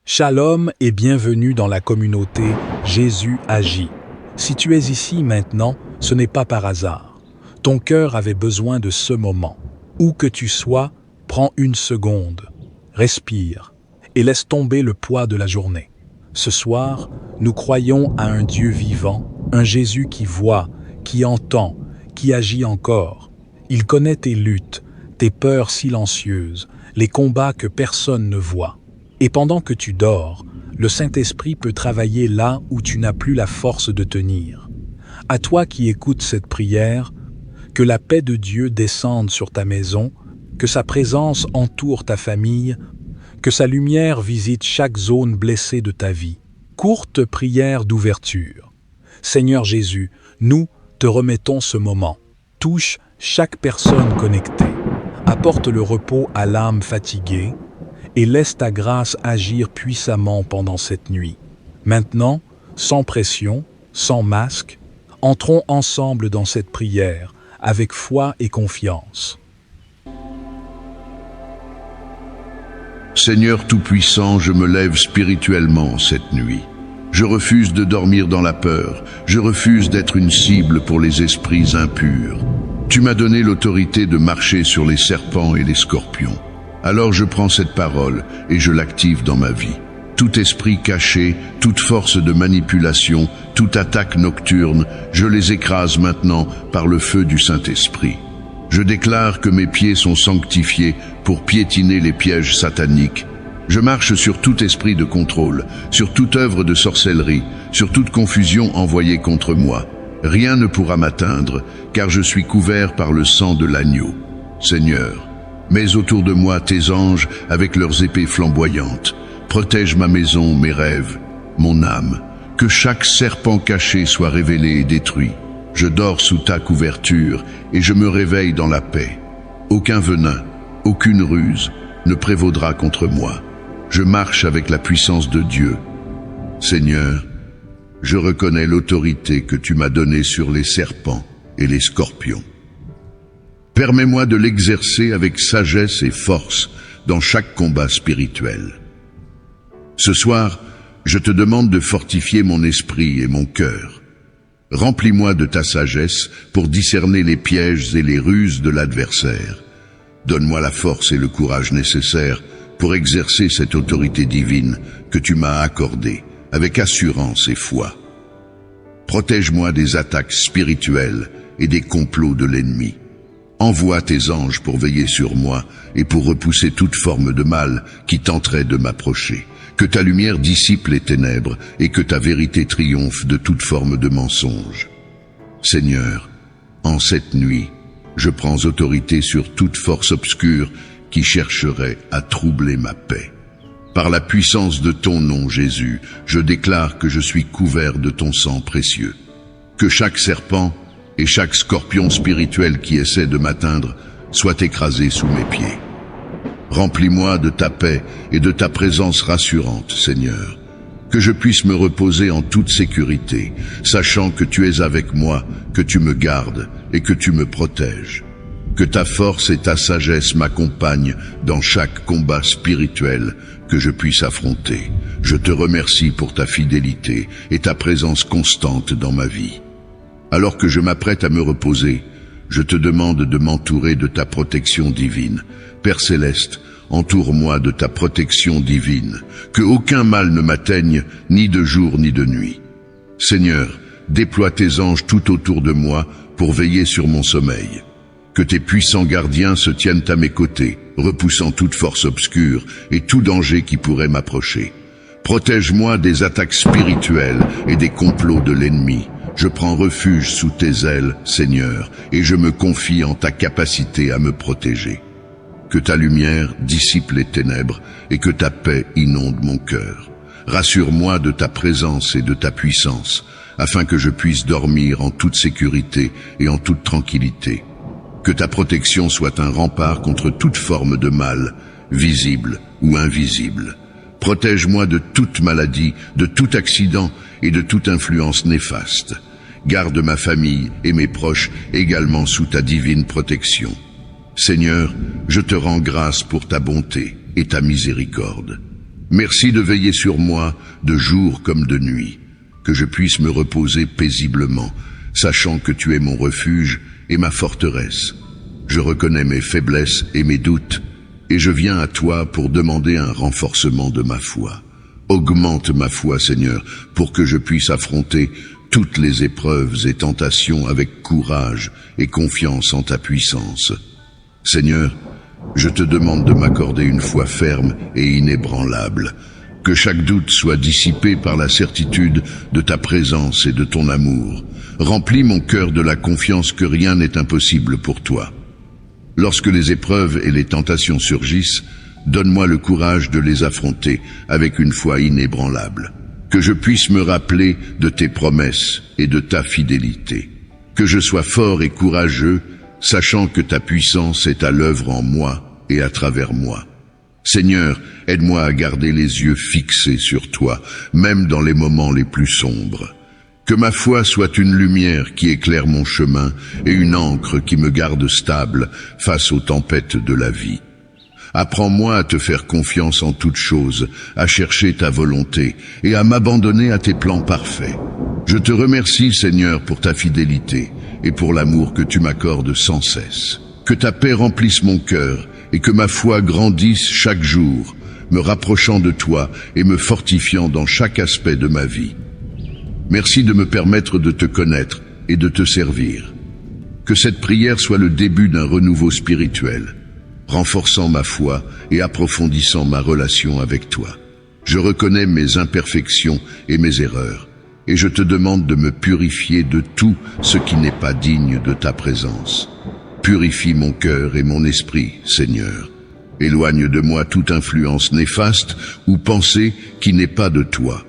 Shalom et bienvenue dans la communauté Jésus agit. Si tu es ici maintenant, ce n'est pas par hasard. Ton cœur avait besoin de ce moment. Où que tu sois, prends une seconde, respire et laisse tomber le poids de la journée. Ce soir, nous croyons à un Dieu vivant, un Jésus qui voit, qui entend, qui agit encore. Il connaît tes luttes, tes peurs silencieuses, les combats que personne ne voit. Et pendant que tu dors, le Saint-Esprit peut travailler là où tu n'as plus la force de tenir. À toi qui écoutes cette prière, que la paix de Dieu descende sur ta maison, que sa présence entoure ta famille, que sa lumière visite chaque zone blessée de ta vie. Courte prière d'ouverture. Seigneur Jésus, nous te remettons ce moment. Touche chaque personne connectée. Apporte le repos à l'âme fatiguée, et laisse ta grâce agir puissamment pendant cette nuit. Maintenant, sans pression, sans masque, entrons ensemble dans cette prière, avec foi et confiance. Seigneur Tout-Puissant, je me lève spirituellement cette nuit. Je refuse de dormir dans la peur, je refuse d'être une cible pour les esprits impurs. Tu m'as donné l'autorité de marcher sur les serpents et les scorpions. Alors je prends cette parole et je l'active dans ma vie. Tout esprit caché, toute force de manipulation, toute attaque nocturne, je les écrase maintenant par le feu du Saint-Esprit. Je déclare que mes pieds sont sanctifiés pour piétiner les pièges sataniques. Je marche sur tout esprit de contrôle, sur toute œuvre de sorcellerie, sur toute confusion envoyée contre moi. Rien ne pourra m'atteindre, car je suis couvert par le sang de l'agneau. Seigneur, mets autour de moi tes anges avec leurs épées flamboyantes. Protège ma maison, mes rêves, mon âme. Que chaque serpent caché soit révélé et détruit. Je dors sous ta couverture et je me réveille dans la paix. Aucun venin, aucune ruse ne prévaudra contre moi. Je marche avec la puissance de Dieu. Seigneur, je reconnais l'autorité que tu m'as donnée sur les serpents et les scorpions. Permets-moi de l'exercer avec sagesse et force dans chaque combat spirituel. Ce soir, je te demande de fortifier mon esprit et mon cœur. Remplis-moi de ta sagesse pour discerner les pièges et les ruses de l'adversaire. Donne-moi la force et le courage nécessaires pour exercer cette autorité divine que tu m'as accordée avec assurance et foi. Protège-moi des attaques spirituelles et des complots de l'ennemi. Envoie tes anges pour veiller sur moi et pour repousser toute forme de mal qui tenterait de m'approcher. Que ta lumière dissipe les ténèbres et que ta vérité triomphe de toute forme de mensonge. Seigneur, en cette nuit, je prends autorité sur toute force obscure qui chercherait à troubler ma paix. Par la puissance de ton nom, Jésus, je déclare que je suis couvert de ton sang précieux. Que chaque serpent et chaque scorpion spirituel qui essaie de m'atteindre soit écrasé sous mes pieds. Remplis-moi de ta paix et de ta présence rassurante, Seigneur. Que je puisse me reposer en toute sécurité, sachant que tu es avec moi, que tu me gardes et que tu me protèges. Que ta force et ta sagesse m'accompagnent dans chaque combat spirituel que je puisse affronter. Je te remercie pour ta fidélité et ta présence constante dans ma vie. Alors que je m'apprête à me reposer, je te demande de m'entourer de ta protection divine. Père céleste, entoure-moi de ta protection divine, que aucun mal ne m'atteigne, ni de jour ni de nuit. Seigneur, déploie tes anges tout autour de moi pour veiller sur mon sommeil. Que tes puissants gardiens se tiennent à mes côtés, repoussant toute force obscure et tout danger qui pourrait m'approcher. Protège-moi des attaques spirituelles et des complots de l'ennemi. Je prends refuge sous tes ailes, Seigneur, et je me confie en ta capacité à me protéger. Que ta lumière dissipe les ténèbres et que ta paix inonde mon cœur. Rassure-moi de ta présence et de ta puissance, afin que je puisse dormir en toute sécurité et en toute tranquillité. Que ta protection soit un rempart contre toute forme de mal, visible ou invisible. Protège-moi de toute maladie, de tout accident et de toute influence néfaste. Garde ma famille et mes proches également sous ta divine protection. Seigneur, je te rends grâce pour ta bonté et ta miséricorde. Merci de veiller sur moi, de jour comme de nuit, que je puisse me reposer paisiblement, sachant que tu es mon refuge et ma forteresse. Je reconnais mes faiblesses et mes doutes, et je viens à toi pour demander un renforcement de ma foi. Augmente ma foi, Seigneur, pour que je puisse affronter toutes les épreuves et tentations avec courage et confiance en ta puissance. Seigneur, je te demande de m'accorder une foi ferme et inébranlable, que chaque doute soit dissipé par la certitude de ta présence et de ton amour. Remplis mon cœur de la confiance que rien n'est impossible pour toi. Lorsque les épreuves et les tentations surgissent, donne-moi le courage de les affronter avec une foi inébranlable. Que je puisse me rappeler de tes promesses et de ta fidélité. Que je sois fort et courageux, sachant que ta puissance est à l'œuvre en moi et à travers moi. Seigneur, aide-moi à garder les yeux fixés sur toi, même dans les moments les plus sombres. Que ma foi soit une lumière qui éclaire mon chemin et une ancre qui me garde stable face aux tempêtes de la vie. Apprends-moi à te faire confiance en toutes choses, à chercher ta volonté et à m'abandonner à tes plans parfaits. Je te remercie, Seigneur, pour ta fidélité et pour l'amour que tu m'accordes sans cesse. Que ta paix remplisse mon cœur et que ma foi grandisse chaque jour, me rapprochant de toi et me fortifiant dans chaque aspect de ma vie. Merci de me permettre de te connaître et de te servir. Que cette prière soit le début d'un renouveau spirituel, renforçant ma foi et approfondissant ma relation avec toi. Je reconnais mes imperfections et mes erreurs, et je te demande de me purifier de tout ce qui n'est pas digne de ta présence. Purifie mon cœur et mon esprit, Seigneur. Éloigne de moi toute influence néfaste ou pensée qui n'est pas de toi.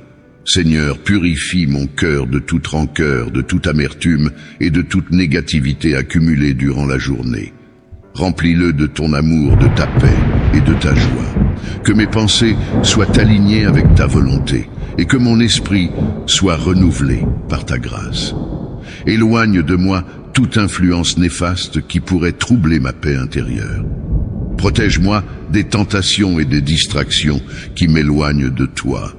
Seigneur, purifie mon cœur de toute rancœur, de toute amertume et de toute négativité accumulée durant la journée. Remplis-le de ton amour, de ta paix et de ta joie. Que mes pensées soient alignées avec ta volonté et que mon esprit soit renouvelé par ta grâce. Éloigne de moi toute influence néfaste qui pourrait troubler ma paix intérieure. Protège-moi des tentations et des distractions qui m'éloignent de toi.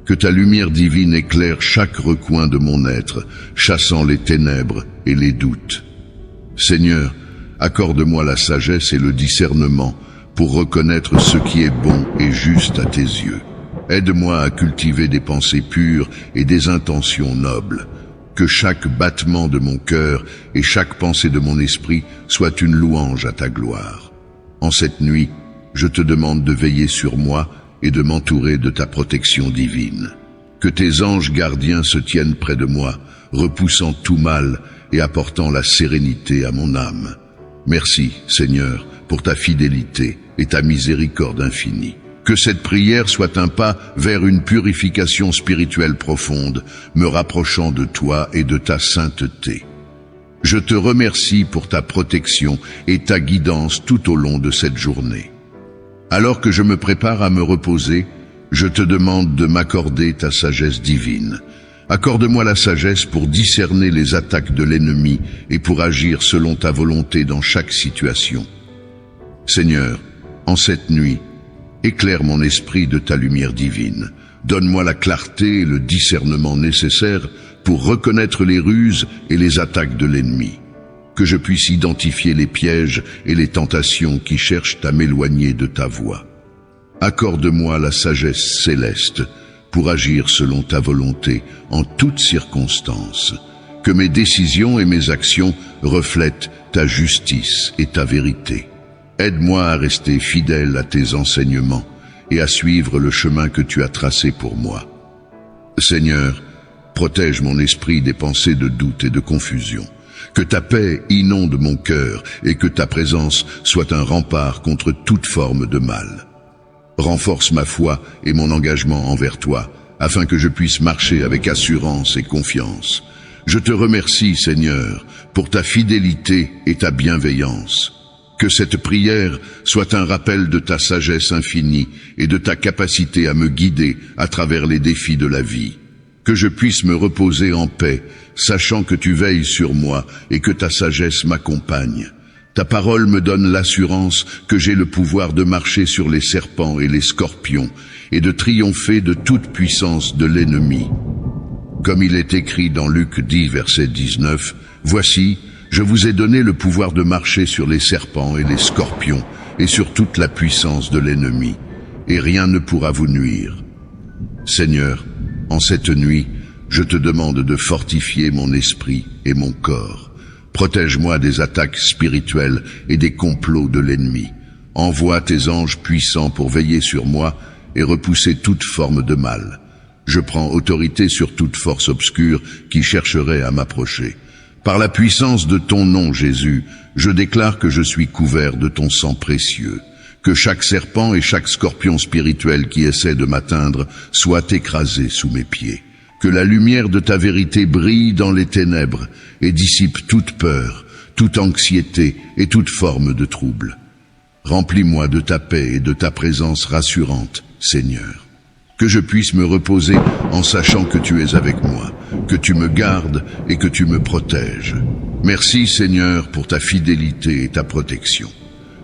Que ta lumière divine éclaire chaque recoin de mon être, chassant les ténèbres et les doutes. Seigneur, accorde-moi la sagesse et le discernement pour reconnaître ce qui est bon et juste à tes yeux. Aide-moi à cultiver des pensées pures et des intentions nobles. Que chaque battement de mon cœur et chaque pensée de mon esprit soit une louange à ta gloire. En cette nuit, je te demande de veiller sur moi et de m'entourer de ta protection divine. Que tes anges gardiens se tiennent près de moi, repoussant tout mal et apportant la sérénité à mon âme. Merci, Seigneur, pour ta fidélité et ta miséricorde infinie. Que cette prière soit un pas vers une purification spirituelle profonde, me rapprochant de toi et de ta sainteté. Je te remercie pour ta protection et ta guidance tout au long de cette journée. Alors que je me prépare à me reposer, je te demande de m'accorder ta sagesse divine. Accorde-moi la sagesse pour discerner les attaques de l'ennemi et pour agir selon ta volonté dans chaque situation. Seigneur, en cette nuit, éclaire mon esprit de ta lumière divine. Donne-moi la clarté et le discernement nécessaires pour reconnaître les ruses et les attaques de l'ennemi. Que je puisse identifier les pièges et les tentations qui cherchent à m'éloigner de ta voie. Accorde-moi la sagesse céleste pour agir selon ta volonté en toutes circonstances. Que mes décisions et mes actions reflètent ta justice et ta vérité. Aide-moi à rester fidèle à tes enseignements et à suivre le chemin que tu as tracé pour moi. Seigneur, protège mon esprit des pensées de doute et de confusion. Que ta paix inonde mon cœur et que ta présence soit un rempart contre toute forme de mal. Renforce ma foi et mon engagement envers toi, afin que je puisse marcher avec assurance et confiance. Je te remercie, Seigneur, pour ta fidélité et ta bienveillance. Que cette prière soit un rappel de ta sagesse infinie et de ta capacité à me guider à travers les défis de la vie. Que je puisse me reposer en paix, sachant que tu veilles sur moi et que ta sagesse m'accompagne. Ta parole me donne l'assurance que j'ai le pouvoir de marcher sur les serpents et les scorpions et de triompher de toute puissance de l'ennemi. Comme il est écrit dans Luc 10, verset 19, « Voici, je vous ai donné le pouvoir de marcher sur les serpents et les scorpions et sur toute la puissance de l'ennemi, et rien ne pourra vous nuire. » Seigneur, en cette nuit, je te demande de fortifier mon esprit et mon corps. Protège-moi des attaques spirituelles et des complots de l'ennemi. Envoie tes anges puissants pour veiller sur moi et repousser toute forme de mal. Je prends autorité sur toute force obscure qui chercherait à m'approcher. Par la puissance de ton nom, Jésus, je déclare que je suis couvert de ton sang précieux. Que chaque serpent et chaque scorpion spirituel qui essaie de m'atteindre soit écrasé sous mes pieds. Que la lumière de ta vérité brille dans les ténèbres et dissipe toute peur, toute anxiété et toute forme de trouble. Remplis-moi de ta paix et de ta présence rassurante, Seigneur. Que je puisse me reposer en sachant que tu es avec moi, que tu me gardes et que tu me protèges. Merci, Seigneur, pour ta fidélité et ta protection.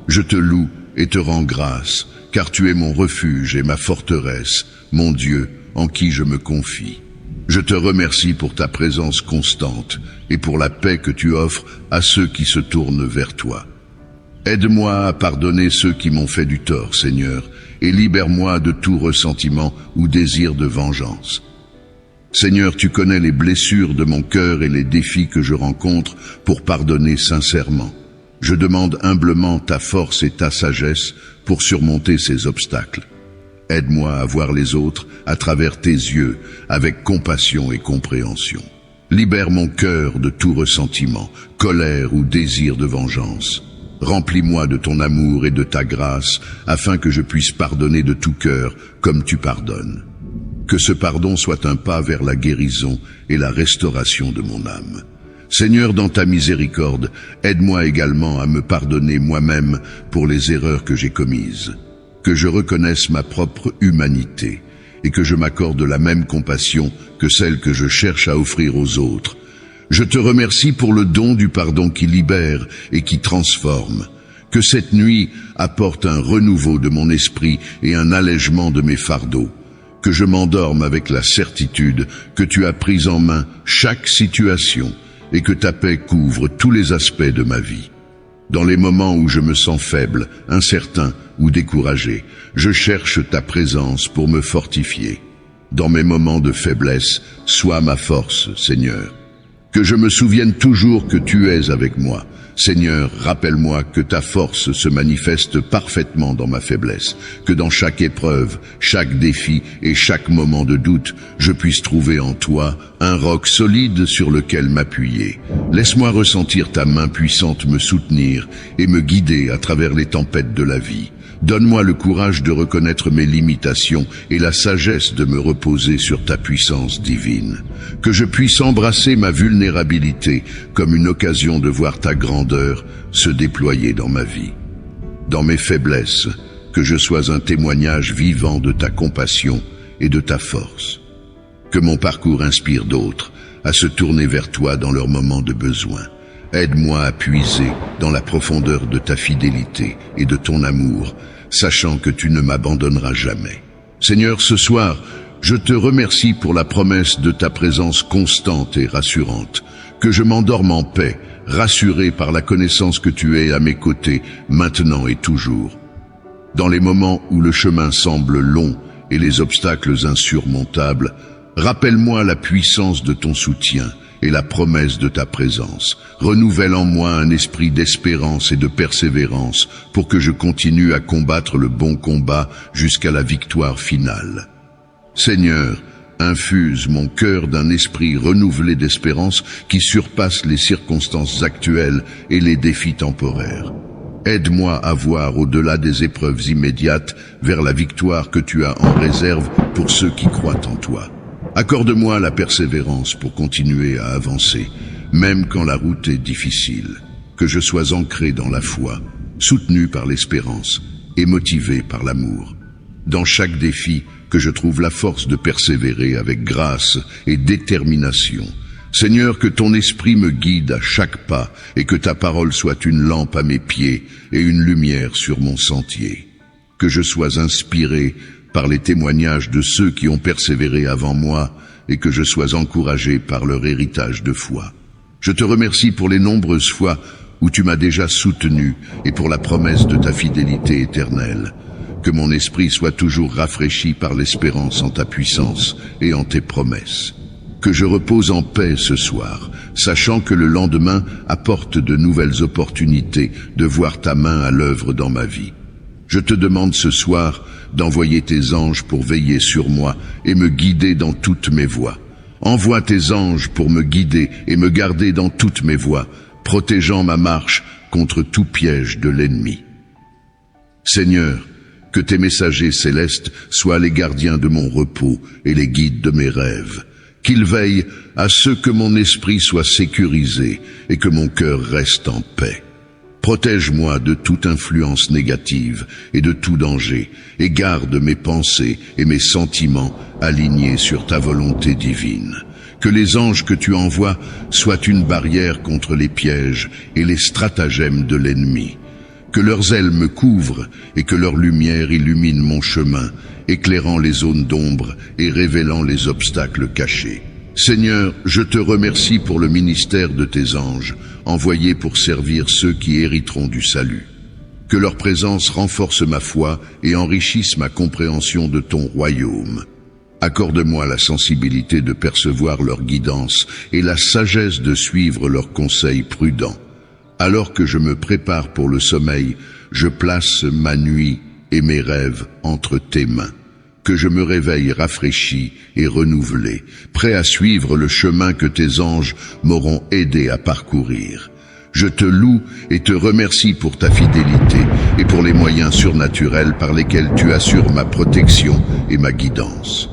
Je te loue et te rends grâce, car tu es mon refuge et ma forteresse, mon Dieu, en qui je me confie. Je te remercie pour ta présence constante et pour la paix que tu offres à ceux qui se tournent vers toi. Aide-moi à pardonner ceux qui m'ont fait du tort, Seigneur, et libère-moi de tout ressentiment ou désir de vengeance. Seigneur, tu connais les blessures de mon cœur et les défis que je rencontre pour pardonner sincèrement. Je demande humblement ta force et ta sagesse pour surmonter ces obstacles. Aide-moi à voir les autres à travers tes yeux, avec compassion et compréhension. Libère mon cœur de tout ressentiment, colère ou désir de vengeance. Remplis-moi de ton amour et de ta grâce, afin que je puisse pardonner de tout cœur, comme tu pardonnes. Que ce pardon soit un pas vers la guérison et la restauration de mon âme. Seigneur, dans ta miséricorde, aide-moi également à me pardonner moi-même pour les erreurs que j'ai commises. Que je reconnaisse ma propre humanité et que je m'accorde la même compassion que celle que je cherche à offrir aux autres. Je te remercie pour le don du pardon qui libère et qui transforme. Que cette nuit apporte un renouveau de mon esprit et un allègement de mes fardeaux. Que je m'endorme avec la certitude que tu as pris en main chaque situation et que ta paix couvre tous les aspects de ma vie. Dans les moments où je me sens faible, incertain ou découragé, je cherche ta présence pour me fortifier. Dans mes moments de faiblesse, sois ma force, Seigneur. Que je me souvienne toujours que tu es avec moi. Seigneur, rappelle-moi que ta force se manifeste parfaitement dans ma faiblesse, que dans chaque épreuve, chaque défi et chaque moment de doute, je puisse trouver en toi un roc solide sur lequel m'appuyer. Laisse-moi ressentir ta main puissante me soutenir et me guider à travers les tempêtes de la vie. Donne-moi le courage de reconnaître mes limitations et la sagesse de me reposer sur ta puissance divine. Que je puisse embrasser ma vulnérabilité comme une occasion de voir ta grandeur se déployer dans ma vie. Dans mes faiblesses, que je sois un témoignage vivant de ta compassion et de ta force. Que mon parcours inspire d'autres à se tourner vers toi dans leurs moments de besoin. Aide-moi à puiser dans la profondeur de ta fidélité et de ton amour, sachant que tu ne m'abandonneras jamais. Seigneur, ce soir, je te remercie pour la promesse de ta présence constante et rassurante, que je m'endorme en paix, rassuré par la connaissance que tu es à mes côtés, maintenant et toujours. Dans les moments où le chemin semble long et les obstacles insurmontables, rappelle-moi la puissance de ton soutien et la promesse de ta présence. Renouvelle en moi un esprit d'espérance et de persévérance pour que je continue à combattre le bon combat jusqu'à la victoire finale. Seigneur, infuse mon cœur d'un esprit renouvelé d'espérance qui surpasse les circonstances actuelles et les défis temporaires. Aide-moi à voir au-delà des épreuves immédiates vers la victoire que tu as en réserve pour ceux qui croient en toi. Accorde-moi la persévérance pour continuer à avancer, même quand la route est difficile. Que je sois ancré dans la foi, soutenu par l'espérance et motivé par l'amour. Dans chaque défi, que je trouve la force de persévérer avec grâce et détermination. Seigneur, que ton esprit me guide à chaque pas et que ta parole soit une lampe à mes pieds et une lumière sur mon sentier. Que je sois inspiré par les témoignages de ceux qui ont persévéré avant moi et que je sois encouragé par leur héritage de foi. Je te remercie pour les nombreuses fois où tu m'as déjà soutenu et pour la promesse de ta fidélité éternelle. Que mon esprit soit toujours rafraîchi par l'espérance en ta puissance et en tes promesses. Que je repose en paix ce soir, sachant que le lendemain apporte de nouvelles opportunités de voir ta main à l'œuvre dans ma vie. Je te demande ce soir d'envoyer tes anges pour veiller sur moi et me guider dans toutes mes voies. Envoie tes anges pour me guider et me garder dans toutes mes voies, protégeant ma marche contre tout piège de l'ennemi. Seigneur, que tes messagers célestes soient les gardiens de mon repos et les guides de mes rêves. Qu'ils veillent à ce que mon esprit soit sécurisé et que mon cœur reste en paix. Protège-moi de toute influence négative et de tout danger, et garde mes pensées et mes sentiments alignés sur ta volonté divine. Que les anges que tu envoies soient une barrière contre les pièges et les stratagèmes de l'ennemi. Que leurs ailes me couvrent et que leur lumière illumine mon chemin, éclairant les zones d'ombre et révélant les obstacles cachés. Seigneur, je te remercie pour le ministère de tes anges, envoyés pour servir ceux qui hériteront du salut. Que leur présence renforce ma foi et enrichisse ma compréhension de ton royaume. Accorde-moi la sensibilité de percevoir leur guidance et la sagesse de suivre leurs conseils prudents. Alors que je me prépare pour le sommeil, je place ma nuit et mes rêves entre tes mains. Que je me réveille rafraîchi et renouvelé, prêt à suivre le chemin que tes anges m'auront aidé à parcourir. Je te loue et te remercie pour ta fidélité et pour les moyens surnaturels par lesquels tu assures ma protection et ma guidance.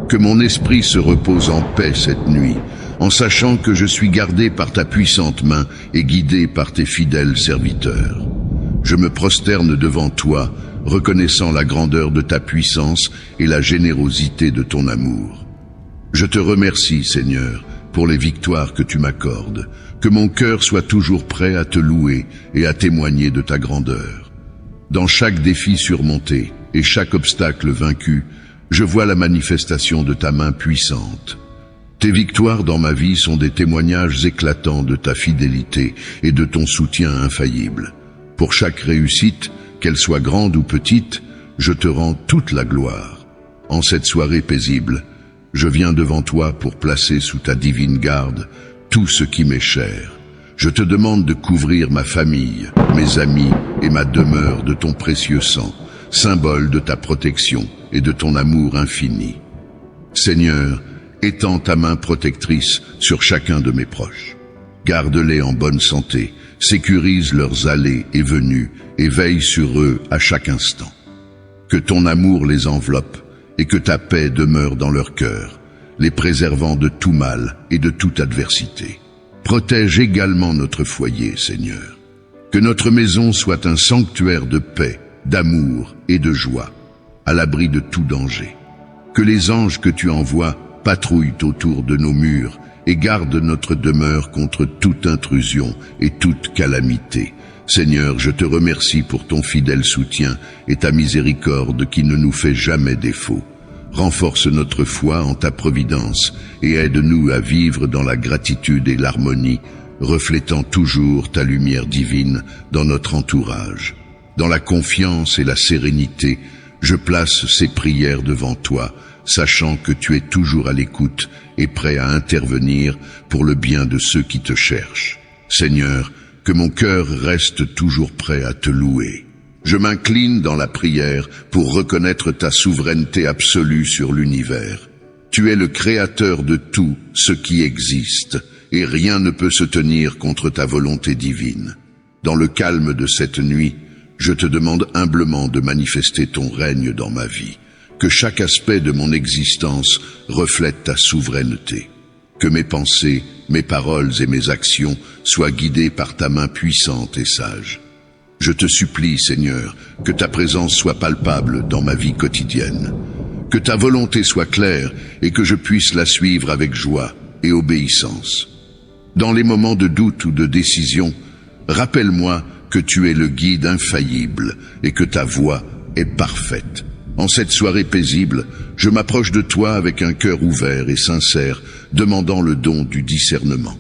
Que mon esprit se repose en paix cette nuit, en sachant que je suis gardé par ta puissante main et guidé par tes fidèles serviteurs. Je me prosterne devant toi, reconnaissant la grandeur de ta puissance et la générosité de ton amour. Je te remercie, Seigneur, pour les victoires que tu m'accordes. Que mon cœur soit toujours prêt à te louer et à témoigner de ta grandeur. Dans chaque défi surmonté et chaque obstacle vaincu, je vois la manifestation de ta main puissante. Tes victoires dans ma vie sont des témoignages éclatants de ta fidélité et de ton soutien infaillible. Pour chaque réussite, qu'elle soit grande ou petite, je te rends toute la gloire. En cette soirée paisible, je viens devant toi pour placer sous ta divine garde tout ce qui m'est cher. Je te demande de couvrir ma famille, mes amis et ma demeure de ton précieux sang, symbole de ta protection et de ton amour infini. Seigneur, étends ta main protectrice sur chacun de mes proches. Garde-les en bonne santé, sécurise leurs allées et venues et veille sur eux à chaque instant. Que ton amour les enveloppe et que ta paix demeure dans leur cœur, les préservant de tout mal et de toute adversité. Protège également notre foyer, Seigneur. Que notre maison soit un sanctuaire de paix, d'amour et de joie, à l'abri de tout danger. Que les anges que tu envoies patrouillent autour de nos murs et gardent notre demeure contre toute intrusion et toute calamité. Seigneur, je te remercie pour ton fidèle soutien et ta miséricorde qui ne nous fait jamais défaut. Renforce notre foi en ta providence et aide-nous à vivre dans la gratitude et l'harmonie, reflétant toujours ta lumière divine dans notre entourage. Dans la confiance et la sérénité, je place ces prières devant toi, sachant que tu es toujours à l'écoute et prêt à intervenir pour le bien de ceux qui te cherchent. Seigneur, que mon cœur reste toujours prêt à te louer. Je m'incline dans la prière pour reconnaître ta souveraineté absolue sur l'univers. Tu es le créateur de tout ce qui existe, et rien ne peut se tenir contre ta volonté divine. Dans le calme de cette nuit, je te demande humblement de manifester ton règne dans ma vie. Que chaque aspect de mon existence reflète ta souveraineté. Que mes pensées, mes paroles et mes actions soient guidées par ta main puissante et sage. Je te supplie, Seigneur, que ta présence soit palpable dans ma vie quotidienne. Que ta volonté soit claire et que je puisse la suivre avec joie et obéissance. Dans les moments de doute ou de décision, rappelle-moi que tu es le guide infaillible et que ta voie est parfaite. En cette soirée paisible, je m'approche de toi avec un cœur ouvert et sincère, demandant le don du discernement.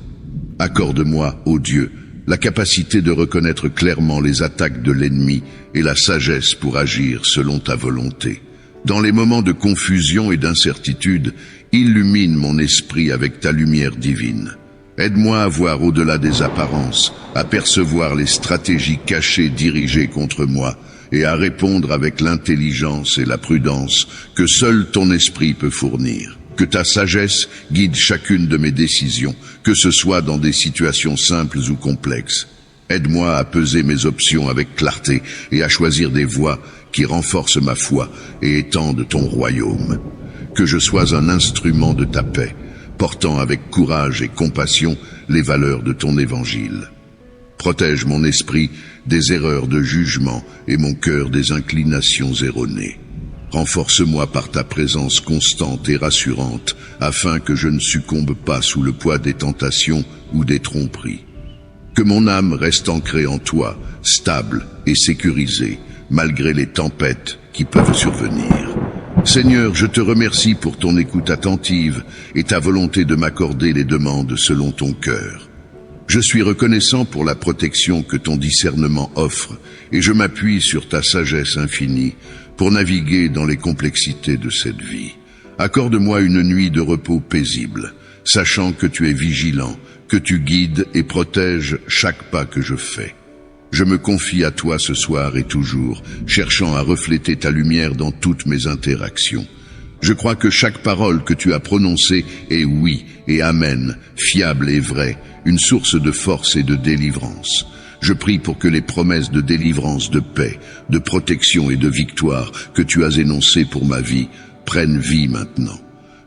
Accorde-moi, ô Dieu, la capacité de reconnaître clairement les attaques de l'ennemi et la sagesse pour agir selon ta volonté. Dans les moments de confusion et d'incertitude, illumine mon esprit avec ta lumière divine. Aide-moi à voir au-delà des apparences, à percevoir les stratégies cachées dirigées contre moi et à répondre avec l'intelligence et la prudence que seul ton esprit peut fournir. Que ta sagesse guide chacune de mes décisions, que ce soit dans des situations simples ou complexes. Aide-moi à peser mes options avec clarté et à choisir des voies qui renforcent ma foi et étendent ton royaume. Que je sois un instrument de ta paix, portant avec courage et compassion les valeurs de ton évangile. Protège mon esprit des erreurs de jugement et mon cœur des inclinations erronées. Renforce-moi par ta présence constante et rassurante, afin que je ne succombe pas sous le poids des tentations ou des tromperies. Que mon âme reste ancrée en toi, stable et sécurisée, malgré les tempêtes qui peuvent survenir. Seigneur, je te remercie pour ton écoute attentive et ta volonté de m'accorder les demandes selon ton cœur. Je suis reconnaissant pour la protection que ton discernement offre et je m'appuie sur ta sagesse infinie pour naviguer dans les complexités de cette vie. Accorde-moi une nuit de repos paisible, sachant que tu es vigilant, que tu guides et protèges chaque pas que je fais. Je me confie à toi ce soir et toujours, cherchant à refléter ta lumière dans toutes mes interactions. Je crois que chaque parole que tu as prononcée est oui et amen, fiable et vraie, une source de force et de délivrance. Je prie pour que les promesses de délivrance, de paix, de protection et de victoire que tu as énoncées pour ma vie prennent vie maintenant.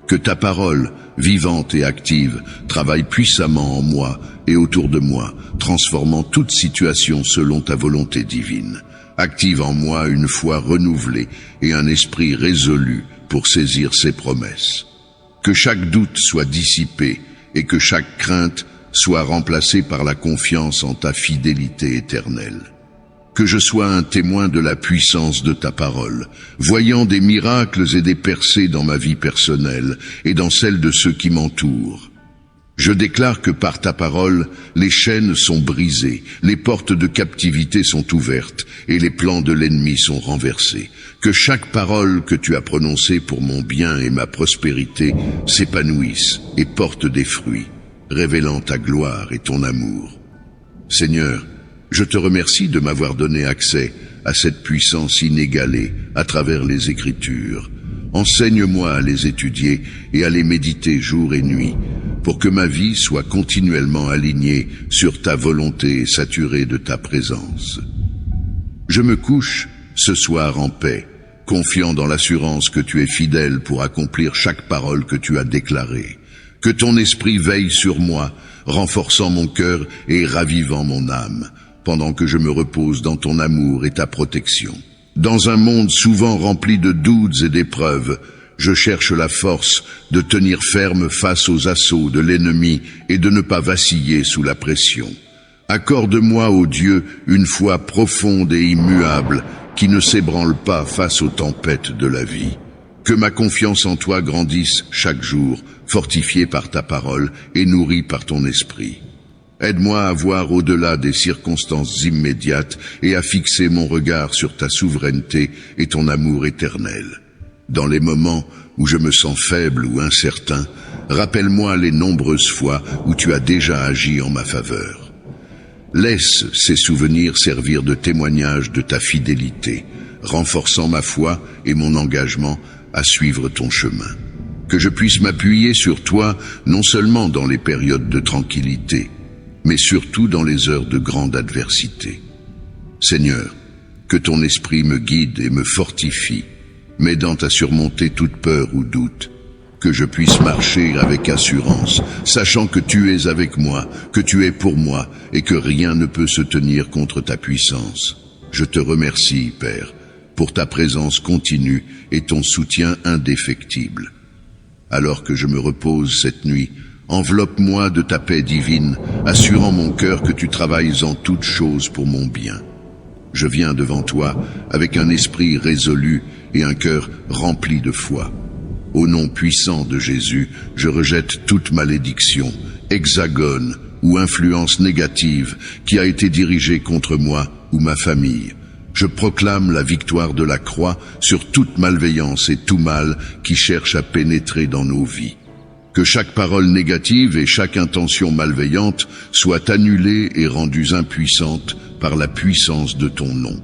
Que ta parole, vivante et active, travaille puissamment en moi et autour de moi, transformant toute situation selon ta volonté divine. Active en moi une foi renouvelée et un esprit résolu pour saisir ses promesses. Que chaque doute soit dissipé et que chaque crainte soit remplacée par la confiance en ta fidélité éternelle. Que je sois un témoin de la puissance de ta parole, voyant des miracles et des percées dans ma vie personnelle et dans celle de ceux qui m'entourent. Je déclare que par ta parole, les chaînes sont brisées, les portes de captivité sont ouvertes et les plans de l'ennemi sont renversés. Que chaque parole que tu as prononcée pour mon bien et ma prospérité s'épanouisse et porte des fruits, révélant ta gloire et ton amour. Seigneur, je te remercie de m'avoir donné accès à cette puissance inégalée à travers les Écritures. Enseigne-moi à les étudier et à les méditer jour et nuit, pour que ma vie soit continuellement alignée sur ta volonté et saturée de ta présence. Je me couche ce soir en paix, confiant dans l'assurance que tu es fidèle pour accomplir chaque parole que tu as déclarée. Que ton esprit veille sur moi, renforçant mon cœur et ravivant mon âme, pendant que je me repose dans ton amour et ta protection. Dans un monde souvent rempli de doutes et d'épreuves, je cherche la force de tenir ferme face aux assauts de l'ennemi et de ne pas vaciller sous la pression. Accorde-moi, ô Dieu, une foi profonde et immuable qui ne s'ébranle pas face aux tempêtes de la vie. Que ma confiance en toi grandisse chaque jour, fortifiée par ta parole et nourrie par ton esprit. Aide-moi à voir au-delà des circonstances immédiates et à fixer mon regard sur ta souveraineté et ton amour éternel. Dans les moments où je me sens faible ou incertain, rappelle-moi les nombreuses fois où tu as déjà agi en ma faveur. Laisse ces souvenirs servir de témoignage de ta fidélité, renforçant ma foi et mon engagement à suivre ton chemin. Que je puisse m'appuyer sur toi non seulement dans les périodes de tranquillité, mais surtout dans les heures de grande adversité. Seigneur, que ton esprit me guide et me fortifie, m'aidant à surmonter toute peur ou doute, que je puisse marcher avec assurance, sachant que tu es avec moi, que tu es pour moi, et que rien ne peut se tenir contre ta puissance. Je te remercie, Père, pour ta présence continue et ton soutien indéfectible. Alors que je me repose cette nuit, enveloppe-moi de ta paix divine, assurant mon cœur que tu travailles en toutes choses pour mon bien. Je viens devant toi avec un esprit résolu et un cœur rempli de foi. Au nom puissant de Jésus, je rejette toute malédiction, hexagone ou influence négative qui a été dirigée contre moi ou ma famille. Je proclame la victoire de la croix sur toute malveillance et tout mal qui cherche à pénétrer dans nos vies. Que chaque parole négative et chaque intention malveillante soient annulées et rendues impuissantes par la puissance de ton nom.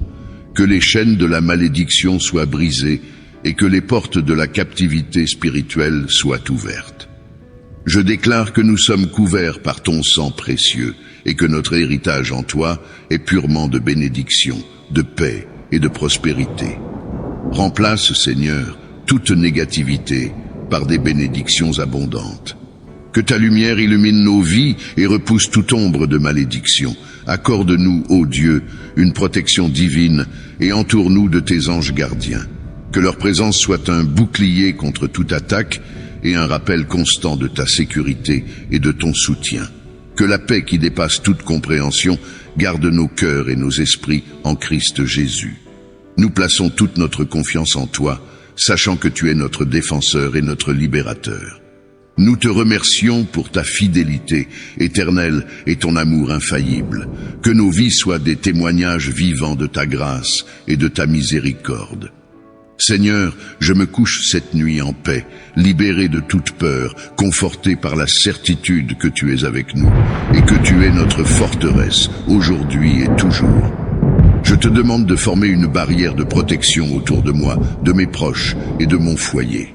Que les chaînes de la malédiction soient brisées et que les portes de la captivité spirituelle soient ouvertes. Je déclare que nous sommes couverts par ton sang précieux et que notre héritage en toi est purement de bénédiction, de paix et de prospérité. Remplace, Seigneur, toute négativité par des bénédictions abondantes. Que ta lumière illumine nos vies et repousse toute ombre de malédiction. Accorde-nous, ô Dieu, une protection divine et entoure-nous de tes anges gardiens. Que leur présence soit un bouclier contre toute attaque et un rappel constant de ta sécurité et de ton soutien. Que la paix qui dépasse toute compréhension garde nos cœurs et nos esprits en Christ Jésus. Nous plaçons toute notre confiance en toi, sachant que tu es notre défenseur et notre libérateur. Nous te remercions pour ta fidélité éternelle et ton amour infaillible. Que nos vies soient des témoignages vivants de ta grâce et de ta miséricorde. Seigneur, je me couche cette nuit en paix, libéré de toute peur, conforté par la certitude que tu es avec nous et que tu es notre forteresse, aujourd'hui et toujours. Je te demande de former une barrière de protection autour de moi, de mes proches et de mon foyer.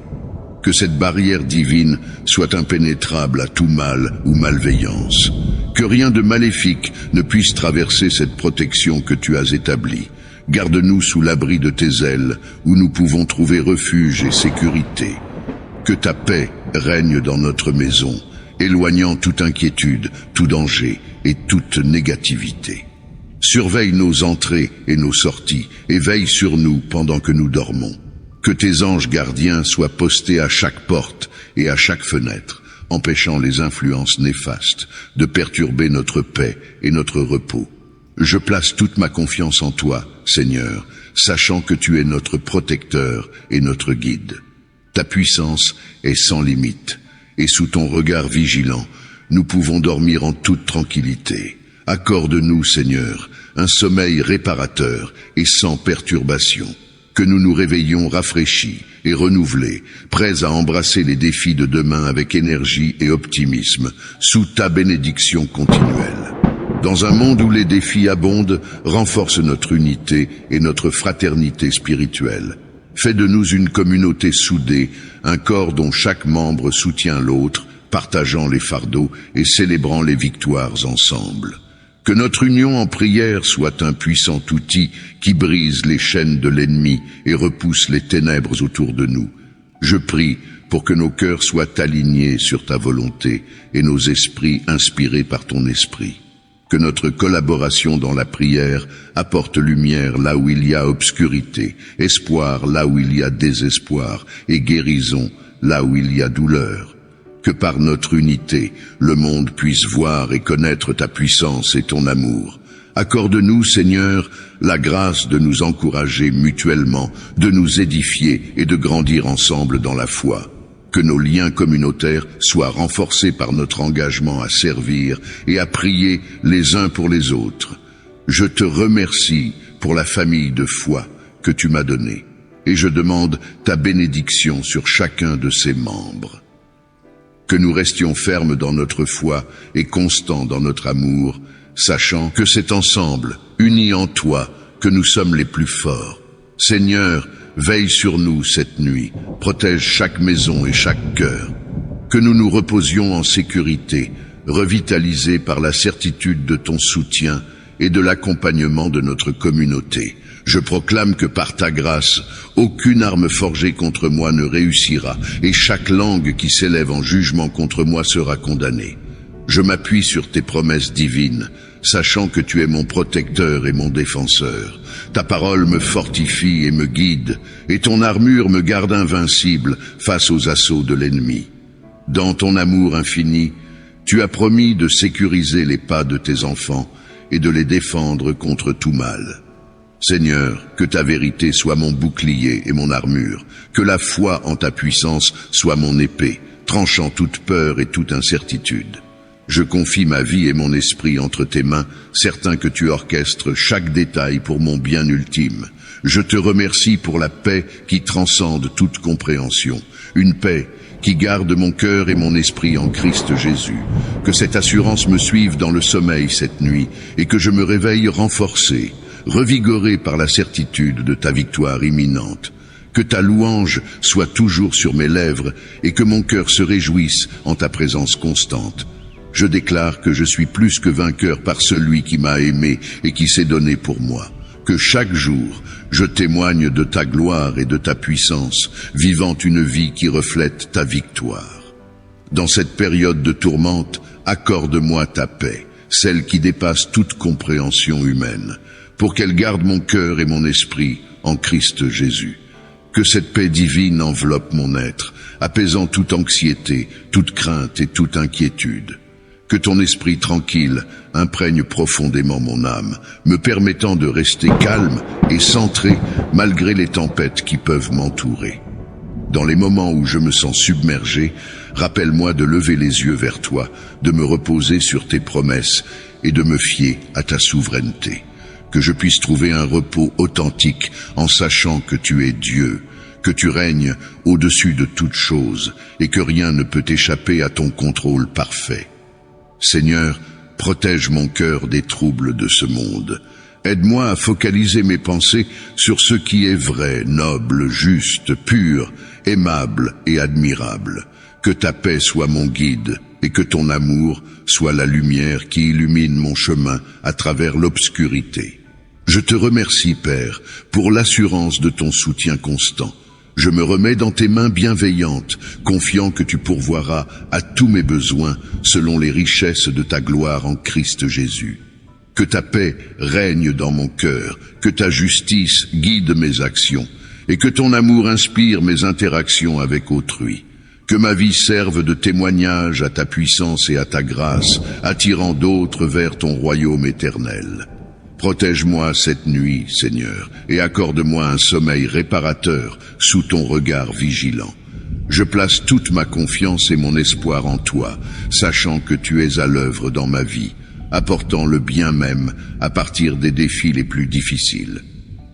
Que cette barrière divine soit impénétrable à tout mal ou malveillance. Que rien de maléfique ne puisse traverser cette protection que tu as établie. Garde-nous sous l'abri de tes ailes, où nous pouvons trouver refuge et sécurité. Que ta paix règne dans notre maison, éloignant toute inquiétude, tout danger et toute négativité. Surveille nos entrées et nos sorties, et veille sur nous pendant que nous dormons. Que tes anges gardiens soient postés à chaque porte et à chaque fenêtre, empêchant les influences néfastes de perturber notre paix et notre repos. Je place toute ma confiance en toi, Seigneur, sachant que tu es notre protecteur et notre guide. Ta puissance est sans limite, et sous ton regard vigilant, nous pouvons dormir en toute tranquillité. Accorde-nous, Seigneur, un sommeil réparateur et sans perturbation. Que nous nous réveillions rafraîchis et renouvelés, prêts à embrasser les défis de demain avec énergie et optimisme, sous ta bénédiction continuelle. Dans un monde où les défis abondent, renforce notre unité et notre fraternité spirituelle. Fais de nous une communauté soudée, un corps dont chaque membre soutient l'autre, partageant les fardeaux et célébrant les victoires ensemble. Que notre union en prière soit un puissant outil qui brise les chaînes de l'ennemi et repousse les ténèbres autour de nous. Je prie pour que nos cœurs soient alignés sur ta volonté et nos esprits inspirés par ton esprit. Que notre collaboration dans la prière apporte lumière là où il y a obscurité, espoir là où il y a désespoir et guérison là où il y a douleur. Que par notre unité, le monde puisse voir et connaître ta puissance et ton amour. Accorde-nous, Seigneur, la grâce de nous encourager mutuellement, de nous édifier et de grandir ensemble dans la foi. Que nos liens communautaires soient renforcés par notre engagement à servir et à prier les uns pour les autres. Je te remercie pour la famille de foi que tu m'as donnée, et je demande ta bénédiction sur chacun de ses membres. Que nous restions fermes dans notre foi et constants dans notre amour, sachant que c'est ensemble, unis en toi, que nous sommes les plus forts. Seigneur, veille sur nous cette nuit, protège chaque maison et chaque cœur. Que nous nous reposions en sécurité, revitalisés par la certitude de ton soutien et de l'accompagnement de notre communauté. Je proclame que par ta grâce, aucune arme forgée contre moi ne réussira, et chaque langue qui s'élève en jugement contre moi sera condamnée. Je m'appuie sur tes promesses divines, sachant que tu es mon protecteur et mon défenseur. Ta parole me fortifie et me guide, et ton armure me garde invincible face aux assauts de l'ennemi. Dans ton amour infini, tu as promis de sécuriser les pas de tes enfants et de les défendre contre tout mal. Seigneur, que ta vérité soit mon bouclier et mon armure, que la foi en ta puissance soit mon épée, tranchant toute peur et toute incertitude. Je confie ma vie et mon esprit entre tes mains, certain que tu orchestres chaque détail pour mon bien ultime. Je te remercie pour la paix qui transcende toute compréhension, une paix qui garde mon cœur et mon esprit en Christ Jésus. Que cette assurance me suive dans le sommeil cette nuit et que je me réveille renforcé, revigoré par la certitude de ta victoire imminente. Que ta louange soit toujours sur mes lèvres et que mon cœur se réjouisse en ta présence constante. Je déclare que je suis plus que vainqueur par celui qui m'a aimé et qui s'est donné pour moi. Que chaque jour, je témoigne de ta gloire et de ta puissance, vivant une vie qui reflète ta victoire. Dans cette période de tourmente, accorde-moi ta paix, celle qui dépasse toute compréhension humaine, pour qu'elle garde mon cœur et mon esprit en Christ Jésus. Que cette paix divine enveloppe mon être, apaisant toute anxiété, toute crainte et toute inquiétude. Que ton esprit tranquille imprègne profondément mon âme, me permettant de rester calme et centré malgré les tempêtes qui peuvent m'entourer. Dans les moments où je me sens submergé, rappelle-moi de lever les yeux vers toi, de me reposer sur tes promesses et de me fier à ta souveraineté. Que je puisse trouver un repos authentique en sachant que tu es Dieu, que tu règnes au-dessus de toutes choses et que rien ne peut échapper à ton contrôle parfait. Seigneur, protège mon cœur des troubles de ce monde. Aide-moi à focaliser mes pensées sur ce qui est vrai, noble, juste, pur, aimable et admirable. Que ta paix soit mon guide et que ton amour soit la lumière qui illumine mon chemin à travers l'obscurité. Je te remercie, Père, pour l'assurance de ton soutien constant. Je me remets dans tes mains bienveillantes, confiant que tu pourvoiras à tous mes besoins selon les richesses de ta gloire en Christ Jésus. Que ta paix règne dans mon cœur, que ta justice guide mes actions, et que ton amour inspire mes interactions avec autrui. Que ma vie serve de témoignage à ta puissance et à ta grâce, attirant d'autres vers ton royaume éternel. Protège-moi cette nuit, Seigneur, et accorde-moi un sommeil réparateur sous ton regard vigilant. Je place toute ma confiance et mon espoir en toi, sachant que tu es à l'œuvre dans ma vie, apportant le bien même à partir des défis les plus difficiles.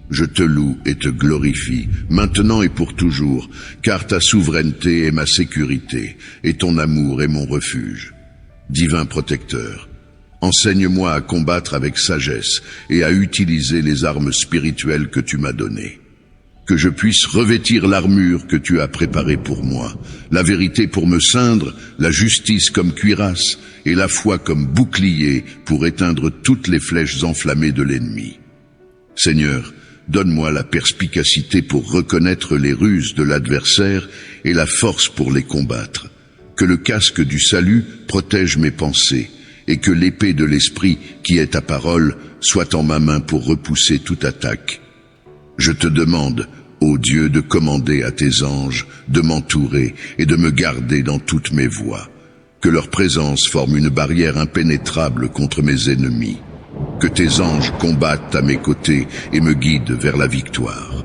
Je te loue et te glorifie, maintenant et pour toujours, car ta souveraineté est ma sécurité, et ton amour est mon refuge. Divin protecteur, enseigne-moi à combattre avec sagesse et à utiliser les armes spirituelles que tu m'as données. Que je puisse revêtir l'armure que tu as préparée pour moi, la vérité pour me ceindre, la justice comme cuirasse et la foi comme bouclier pour éteindre toutes les flèches enflammées de l'ennemi. Seigneur, donne-moi la perspicacité pour reconnaître les ruses de l'adversaire et la force pour les combattre. Que le casque du salut protège mes pensées et que l'épée de l'esprit, qui est ta parole, soit en ma main pour repousser toute attaque. Je te demande, ô Dieu, de commander à tes anges, de m'entourer et de me garder dans toutes mes voies. Que leur présence forme une barrière impénétrable contre mes ennemis. Que tes anges combattent à mes côtés et me guident vers la victoire.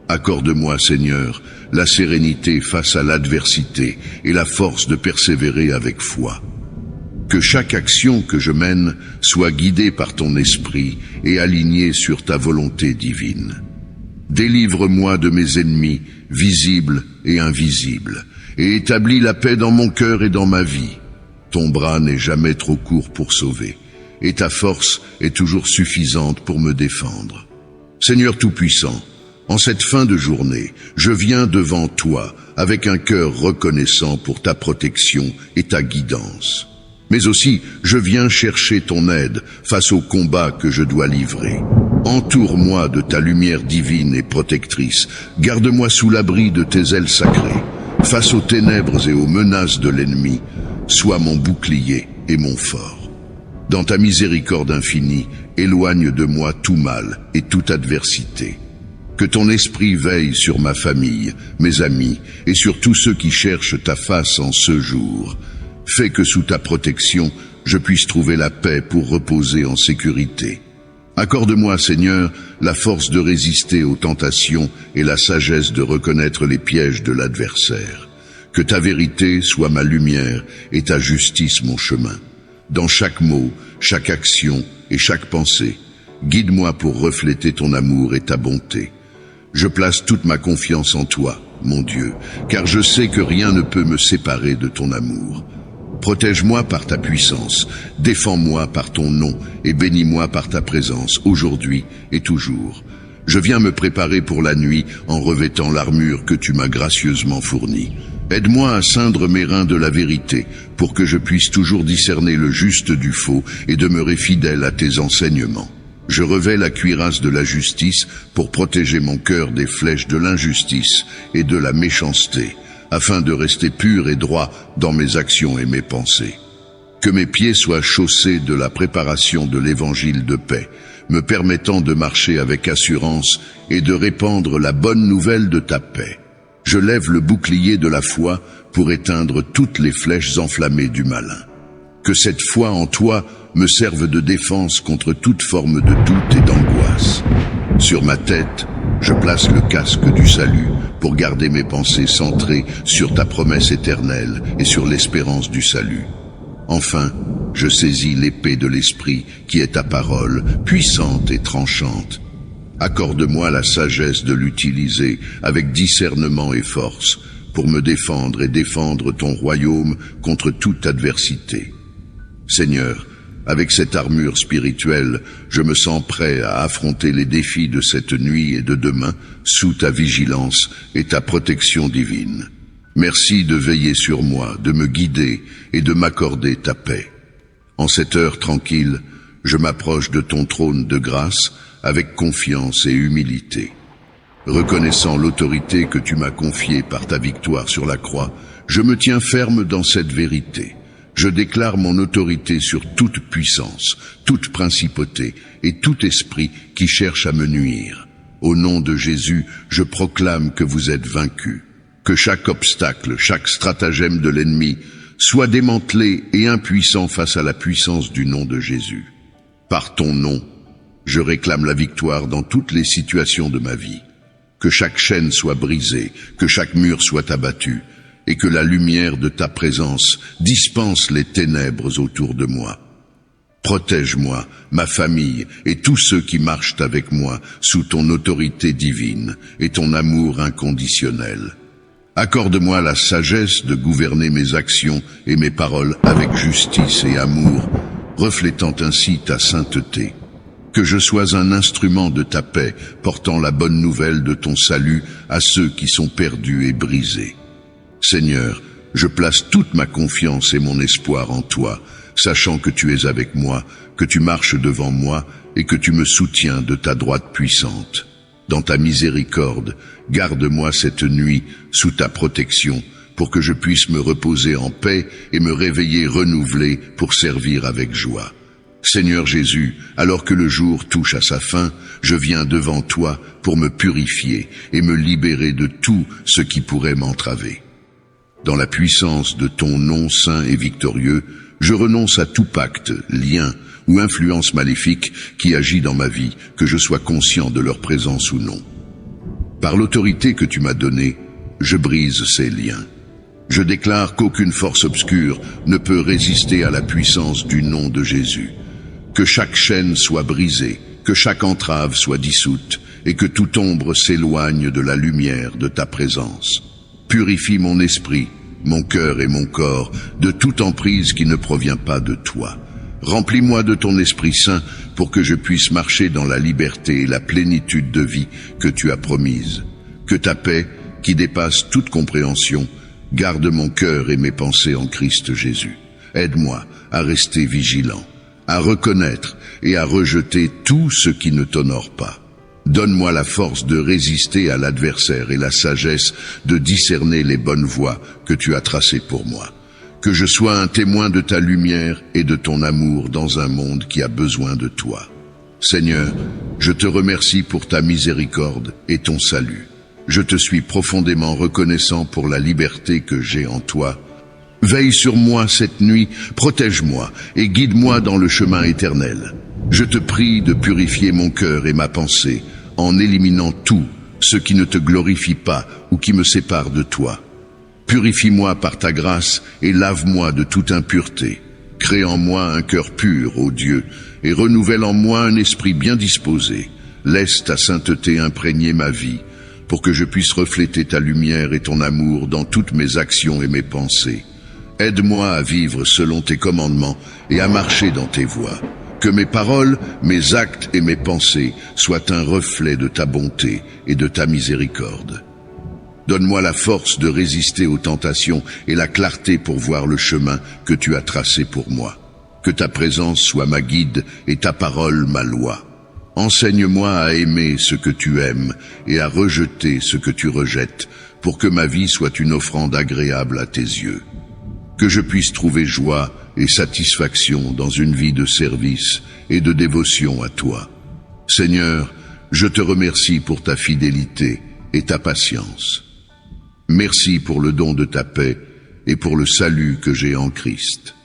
Accorde-moi, Seigneur, la sérénité face à l'adversité et la force de persévérer avec foi. Que chaque action que je mène soit guidée par ton esprit et alignée sur ta volonté divine. Délivre-moi de mes ennemis, visibles et invisibles, et établis la paix dans mon cœur et dans ma vie. Ton bras n'est jamais trop court pour sauver, et ta force est toujours suffisante pour me défendre. Seigneur Tout-Puissant, en cette fin de journée, je viens devant toi avec un cœur reconnaissant pour ta protection et ta guidance. Mais aussi, je viens chercher ton aide face au combat que je dois livrer. Entoure-moi de ta lumière divine et protectrice. Garde-moi sous l'abri de tes ailes sacrées. Face aux ténèbres et aux menaces de l'ennemi, sois mon bouclier et mon fort. Dans ta miséricorde infinie, éloigne de moi tout mal et toute adversité. Que ton esprit veille sur ma famille, mes amis et sur tous ceux qui cherchent ta face en ce jour. Fais que sous ta protection, je puisse trouver la paix pour reposer en sécurité. Accorde-moi, Seigneur, la force de résister aux tentations et la sagesse de reconnaître les pièges de l'adversaire. Que ta vérité soit ma lumière et ta justice mon chemin. Dans chaque mot, chaque action et chaque pensée, guide-moi pour refléter ton amour et ta bonté. Je place toute ma confiance en toi, mon Dieu, car je sais que rien ne peut me séparer de ton amour. Protège-moi par ta puissance, défends-moi par ton nom et bénis-moi par ta présence, aujourd'hui et toujours. Je viens me préparer pour la nuit en revêtant l'armure que tu m'as gracieusement fournie. Aide-moi à ceindre mes reins de la vérité, pour que je puisse toujours discerner le juste du faux et demeurer fidèle à tes enseignements. Je revais la cuirasse de la justice pour protéger mon cœur des flèches de l'injustice et de la méchanceté, afin de rester pur et droit dans mes actions et mes pensées. Que mes pieds soient chaussés de la préparation de l'évangile de paix, me permettant de marcher avec assurance et de répandre la bonne nouvelle de ta paix. Je lève le bouclier de la foi pour éteindre toutes les flèches enflammées du malin. Que cette foi en toi me serve de défense contre toute forme de doute et d'angoisse. Sur ma tête, je place le casque du salut pour garder mes pensées centrées sur ta promesse éternelle et sur l'espérance du salut. Enfin, je saisis l'épée de l'esprit qui est ta parole, puissante et tranchante. Accorde-moi la sagesse de l'utiliser avec discernement et force pour me défendre et défendre ton royaume contre toute adversité. Seigneur, avec cette armure spirituelle, je me sens prêt à affronter les défis de cette nuit et de demain sous ta vigilance et ta protection divine. Merci de veiller sur moi, de me guider et de m'accorder ta paix. En cette heure tranquille, je m'approche de ton trône de grâce avec confiance et humilité. Reconnaissant l'autorité que tu m'as confiée par ta victoire sur la croix, je me tiens ferme dans cette vérité. Je déclare mon autorité sur toute puissance, toute principauté et tout esprit qui cherche à me nuire. Au nom de Jésus, je proclame que vous êtes vaincus. Que chaque obstacle, chaque stratagème de l'ennemi soit démantelé et impuissant face à la puissance du nom de Jésus. Par ton nom, je réclame la victoire dans toutes les situations de ma vie. Que chaque chaîne soit brisée, que chaque mur soit abattu, et que la lumière de ta présence dispense les ténèbres autour de moi. Protège-moi, ma famille et tous ceux qui marchent avec moi sous ton autorité divine et ton amour inconditionnel. Accorde-moi la sagesse de gouverner mes actions et mes paroles avec justice et amour, reflétant ainsi ta sainteté. Que je sois un instrument de ta paix, portant la bonne nouvelle de ton salut à ceux qui sont perdus et brisés. Seigneur, je place toute ma confiance et mon espoir en toi, sachant que tu es avec moi, que tu marches devant moi et que tu me soutiens de ta droite puissante. Dans ta miséricorde, garde-moi cette nuit sous ta protection, pour que je puisse me reposer en paix et me réveiller renouvelé pour servir avec joie. Seigneur Jésus, alors que le jour touche à sa fin, je viens devant toi pour me purifier et me libérer de tout ce qui pourrait m'entraver. Dans la puissance de ton nom saint et victorieux, je renonce à tout pacte, lien ou influence maléfique qui agit dans ma vie, que je sois conscient de leur présence ou non. Par l'autorité que tu m'as donnée, je brise ces liens. Je déclare qu'aucune force obscure ne peut résister à la puissance du nom de Jésus. Que chaque chaîne soit brisée, que chaque entrave soit dissoute, et que toute ombre s'éloigne de la lumière de ta présence. Purifie mon esprit, mon cœur et mon corps de toute emprise qui ne provient pas de toi. Remplis-moi de ton Esprit Saint pour que je puisse marcher dans la liberté et la plénitude de vie que tu as promise. Que ta paix, qui dépasse toute compréhension, garde mon cœur et mes pensées en Christ Jésus. Aide-moi à rester vigilant, à reconnaître et à rejeter tout ce qui ne t'honore pas. Donne-moi la force de résister à l'adversaire et la sagesse de discerner les bonnes voies que tu as tracées pour moi. Que je sois un témoin de ta lumière et de ton amour dans un monde qui a besoin de toi. Seigneur, je te remercie pour ta miséricorde et ton salut. Je te suis profondément reconnaissant pour la liberté que j'ai en toi. Veille sur moi cette nuit, protège-moi et guide-moi dans le chemin éternel. Je te prie de purifier mon cœur et ma pensée, en éliminant tout ce qui ne te glorifie pas ou qui me sépare de toi. Purifie-moi par ta grâce et lave-moi de toute impureté. Crée en moi un cœur pur, ô Dieu, et renouvelle en moi un esprit bien disposé. Laisse ta sainteté imprégner ma vie, pour que je puisse refléter ta lumière et ton amour dans toutes mes actions et mes pensées. Aide-moi à vivre selon tes commandements et à marcher dans tes voies. Que mes paroles, mes actes et mes pensées soient un reflet de ta bonté et de ta miséricorde. Donne-moi la force de résister aux tentations et la clarté pour voir le chemin que tu as tracé pour moi. Que ta présence soit ma guide et ta parole ma loi. Enseigne-moi à aimer ce que tu aimes et à rejeter ce que tu rejettes, pour que ma vie soit une offrande agréable à tes yeux. Que je puisse trouver joie et satisfaction dans une vie de service et de dévotion à toi. Seigneur, je te remercie pour ta fidélité et ta patience. Merci pour le don de ta paix et pour le salut que j'ai en Christ.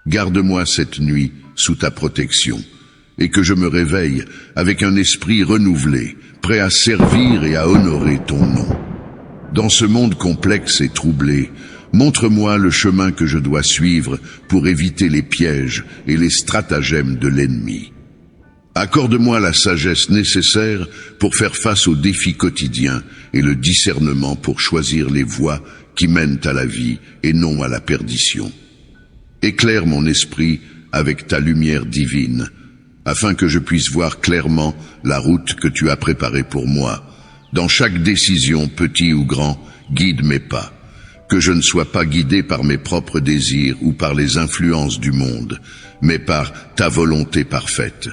Garde-moi cette nuit sous ta protection, et que je me réveille avec un esprit renouvelé, prêt à servir et à honorer ton nom. Dans ce monde complexe et troublé, montre-moi le chemin que je dois suivre pour éviter les pièges et les stratagèmes de l'ennemi. Accorde-moi la sagesse nécessaire pour faire face aux défis quotidiens et le discernement pour choisir les voies qui mènent à la vie et non à la perdition. Éclaire mon esprit avec ta lumière divine, afin que je puisse voir clairement la route que tu as préparée pour moi. Dans chaque décision, petit ou grand, guide mes pas. Que je ne sois pas guidé par mes propres désirs ou par les influences du monde, mais par ta volonté parfaite.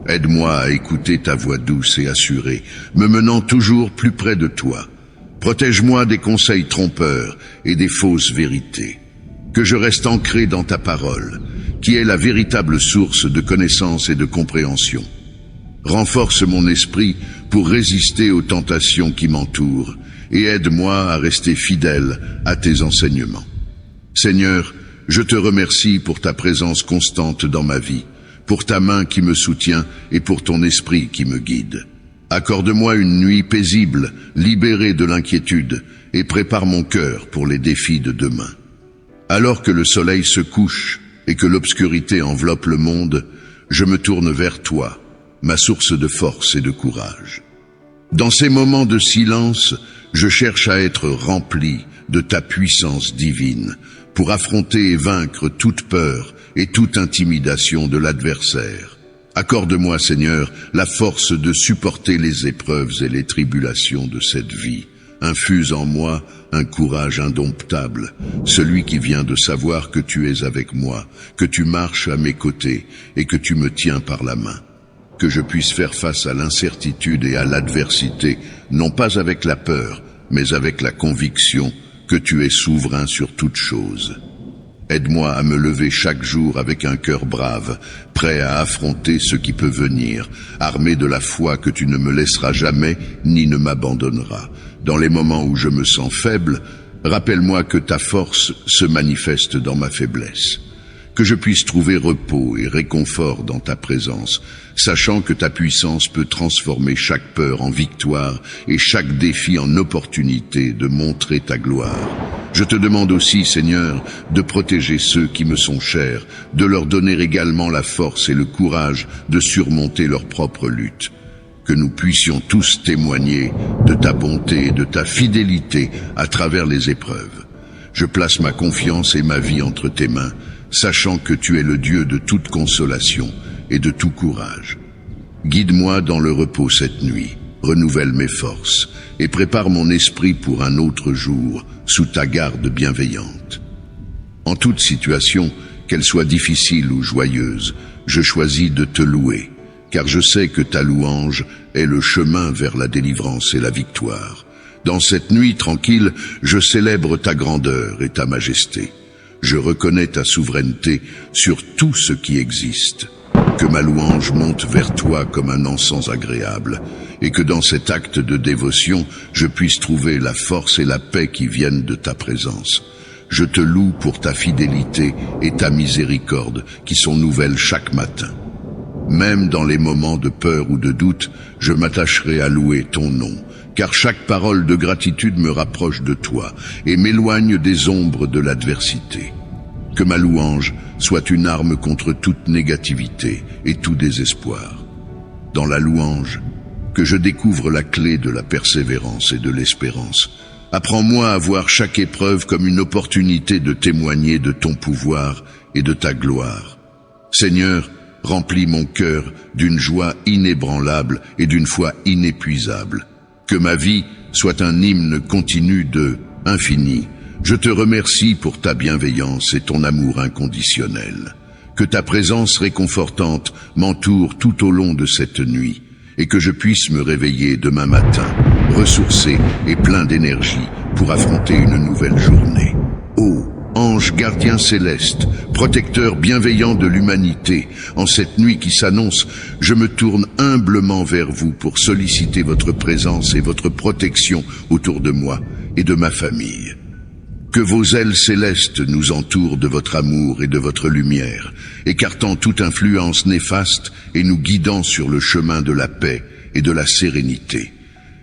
Aide-moi à écouter ta voix douce et assurée, me menant toujours plus près de toi. Protège-moi des conseils trompeurs et des fausses vérités. Que je reste ancré dans ta parole, qui est la véritable source de connaissance et de compréhension. Renforce mon esprit pour résister aux tentations qui m'entourent et aide-moi à rester fidèle à tes enseignements. Seigneur, je te remercie pour ta présence constante dans ma vie, pour ta main qui me soutient et pour ton esprit qui me guide. Accorde-moi une nuit paisible, libérée de l'inquiétude, et prépare mon cœur pour les défis de demain. Alors que le soleil se couche et que l'obscurité enveloppe le monde, je me tourne vers toi, ma source de force et de courage. Dans ces moments de silence, je cherche à être rempli de ta puissance divine pour affronter et vaincre toute peur et toute intimidation de l'adversaire. Accorde-moi, Seigneur, la force de supporter les épreuves et les tribulations de cette vie. Infuse en moi un courage indomptable, celui qui vient de savoir que tu es avec moi, que tu marches à mes côtés et que tu me tiens par la main. Que je puisse faire face à l'incertitude et à l'adversité, non pas avec la peur, mais avec la conviction que tu es souverain sur toute chose. Aide-moi à me lever chaque jour avec un cœur brave, prêt à affronter ce qui peut venir, armé de la foi que tu ne me laisseras jamais ni ne m'abandonneras. Dans les moments où je me sens faible, rappelle-moi que ta force se manifeste dans ma faiblesse. Que je puisse trouver repos et réconfort dans ta présence, sachant que ta puissance peut transformer chaque peur en victoire et chaque défi en opportunité de montrer ta gloire. Je te demande aussi, Seigneur, de protéger ceux qui me sont chers, de leur donner également la force et le courage de surmonter leurs propres luttes. Que nous puissions tous témoigner de ta bonté et de ta fidélité à travers les épreuves. Je place ma confiance et ma vie entre tes mains, sachant que tu es le Dieu de toute consolation et de tout courage. Guide-moi dans le repos cette nuit, renouvelle mes forces et prépare mon esprit pour un autre jour sous ta garde bienveillante. En toute situation, qu'elle soit difficile ou joyeuse, je choisis de te louer, car je sais que ta louange est le chemin vers la délivrance et la victoire. Dans cette nuit tranquille, je célèbre ta grandeur et ta majesté. Je reconnais ta souveraineté sur tout ce qui existe. Que ma louange monte vers toi comme un encens agréable, et que dans cet acte de dévotion, je puisse trouver la force et la paix qui viennent de ta présence. Je te loue pour ta fidélité et ta miséricorde qui sont nouvelles chaque matin. Même dans les moments de peur ou de doute, je m'attacherai à louer ton nom, car chaque parole de gratitude me rapproche de toi et m'éloigne des ombres de l'adversité. Que ma louange soit une arme contre toute négativité et tout désespoir. Dans la louange, que je découvre la clé de la persévérance et de l'espérance. Apprends-moi à voir chaque épreuve comme une opportunité de témoigner de ton pouvoir et de ta gloire. Seigneur, remplis mon cœur d'une joie inébranlable et d'une foi inépuisable. Que ma vie soit un hymne continu de infini. Je te remercie pour ta bienveillance et ton amour inconditionnel. Que ta présence réconfortante m'entoure tout au long de cette nuit et que je puisse me réveiller demain matin, ressourcé et plein d'énergie pour affronter une nouvelle journée. Ô ange gardien céleste, protecteur bienveillant de l'humanité, en cette nuit qui s'annonce, je me tourne humblement vers vous pour solliciter votre présence et votre protection autour de moi et de ma famille. Que vos ailes célestes nous entourent de votre amour et de votre lumière, écartant toute influence néfaste et nous guidant sur le chemin de la paix et de la sérénité.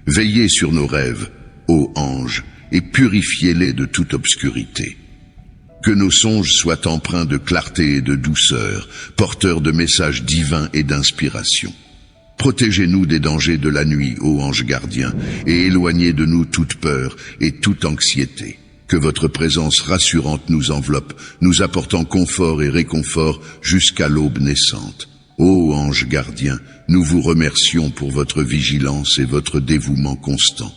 Veillez sur nos rêves, ô anges, et purifiez-les de toute obscurité. Que nos songes soient empreints de clarté et de douceur, porteurs de messages divins et d'inspiration. Protégez-nous des dangers de la nuit, ô ange gardien, et éloignez de nous toute peur et toute anxiété. Que votre présence rassurante nous enveloppe, nous apportant confort et réconfort jusqu'à l'aube naissante. Ô ange gardien, nous vous remercions pour votre vigilance et votre dévouement constant.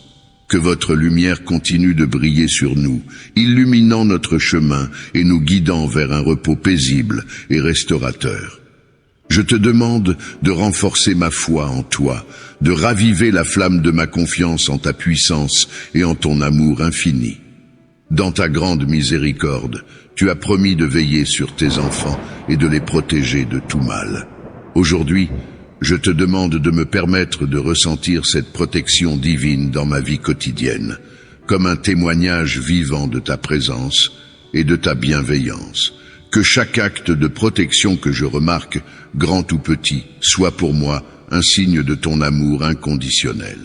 Que votre lumière continue de briller sur nous, illuminant notre chemin et nous guidant vers un repos paisible et restaurateur. Je te demande de renforcer ma foi en toi, de raviver la flamme de ma confiance en ta puissance et en ton amour infini. Dans ta grande miséricorde, tu as promis de veiller sur tes enfants et de les protéger de tout mal. Aujourd'hui, je te demande de me permettre de ressentir cette protection divine dans ma vie quotidienne, comme un témoignage vivant de ta présence et de ta bienveillance. Que chaque acte de protection que je remarque, grand ou petit, soit pour moi un signe de ton amour inconditionnel.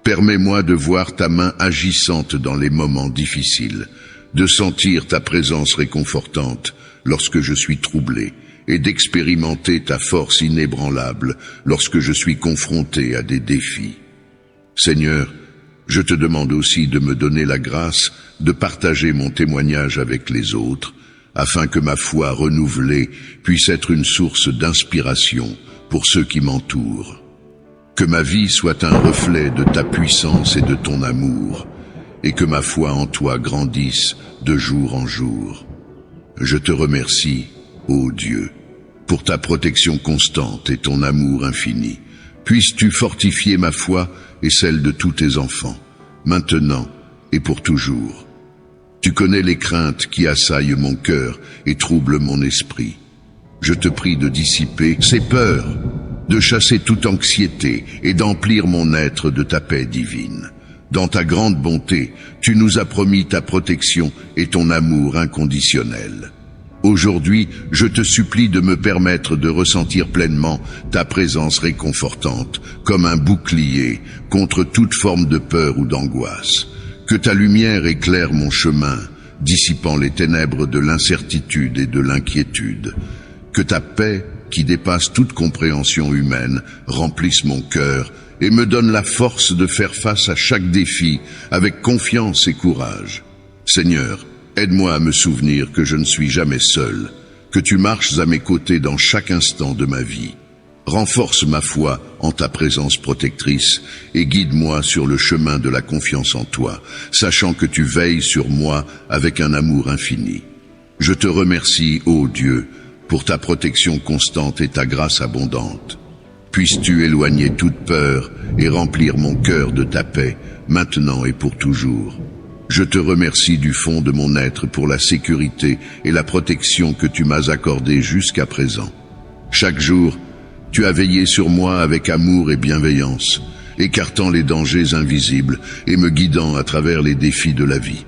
Permets-moi de voir ta main agissante dans les moments difficiles, de sentir ta présence réconfortante lorsque je suis troublé, et d'expérimenter ta force inébranlable lorsque je suis confronté à des défis. Seigneur, je te demande aussi de me donner la grâce de partager mon témoignage avec les autres, afin que ma foi renouvelée puisse être une source d'inspiration pour ceux qui m'entourent. Que ma vie soit un reflet de ta puissance et de ton amour, et que ma foi en toi grandisse de jour en jour. Je te remercie, ô Dieu, pour ta protection constante et ton amour infini. Puisses-tu fortifier ma foi et celle de tous tes enfants, maintenant et pour toujours. Tu connais les craintes qui assaillent mon cœur et troublent mon esprit. Je te prie de dissiper ces peurs, de chasser toute anxiété et d'emplir mon être de ta paix divine. Dans ta grande bonté, tu nous as promis ta protection et ton amour inconditionnel. Aujourd'hui, je te supplie de me permettre de ressentir pleinement ta présence réconfortante, comme un bouclier contre toute forme de peur ou d'angoisse. Que ta lumière éclaire mon chemin, dissipant les ténèbres de l'incertitude et de l'inquiétude. Que ta paix, qui dépasse toute compréhension humaine, remplisse mon cœur et me donne la force de faire face à chaque défi avec confiance et courage. Seigneur, aide-moi à me souvenir que je ne suis jamais seul, que tu marches à mes côtés dans chaque instant de ma vie. Renforce ma foi en ta présence protectrice et guide-moi sur le chemin de la confiance en toi, sachant que tu veilles sur moi avec un amour infini. Je te remercie, ô Dieu, pour ta protection constante et ta grâce abondante. Puisses-tu éloigner toute peur et remplir mon cœur de ta paix, maintenant et pour toujours. Je te remercie du fond de mon être pour la sécurité et la protection que tu m'as accordée jusqu'à présent. Chaque jour, tu as veillé sur moi avec amour et bienveillance, écartant les dangers invisibles et me guidant à travers les défis de la vie.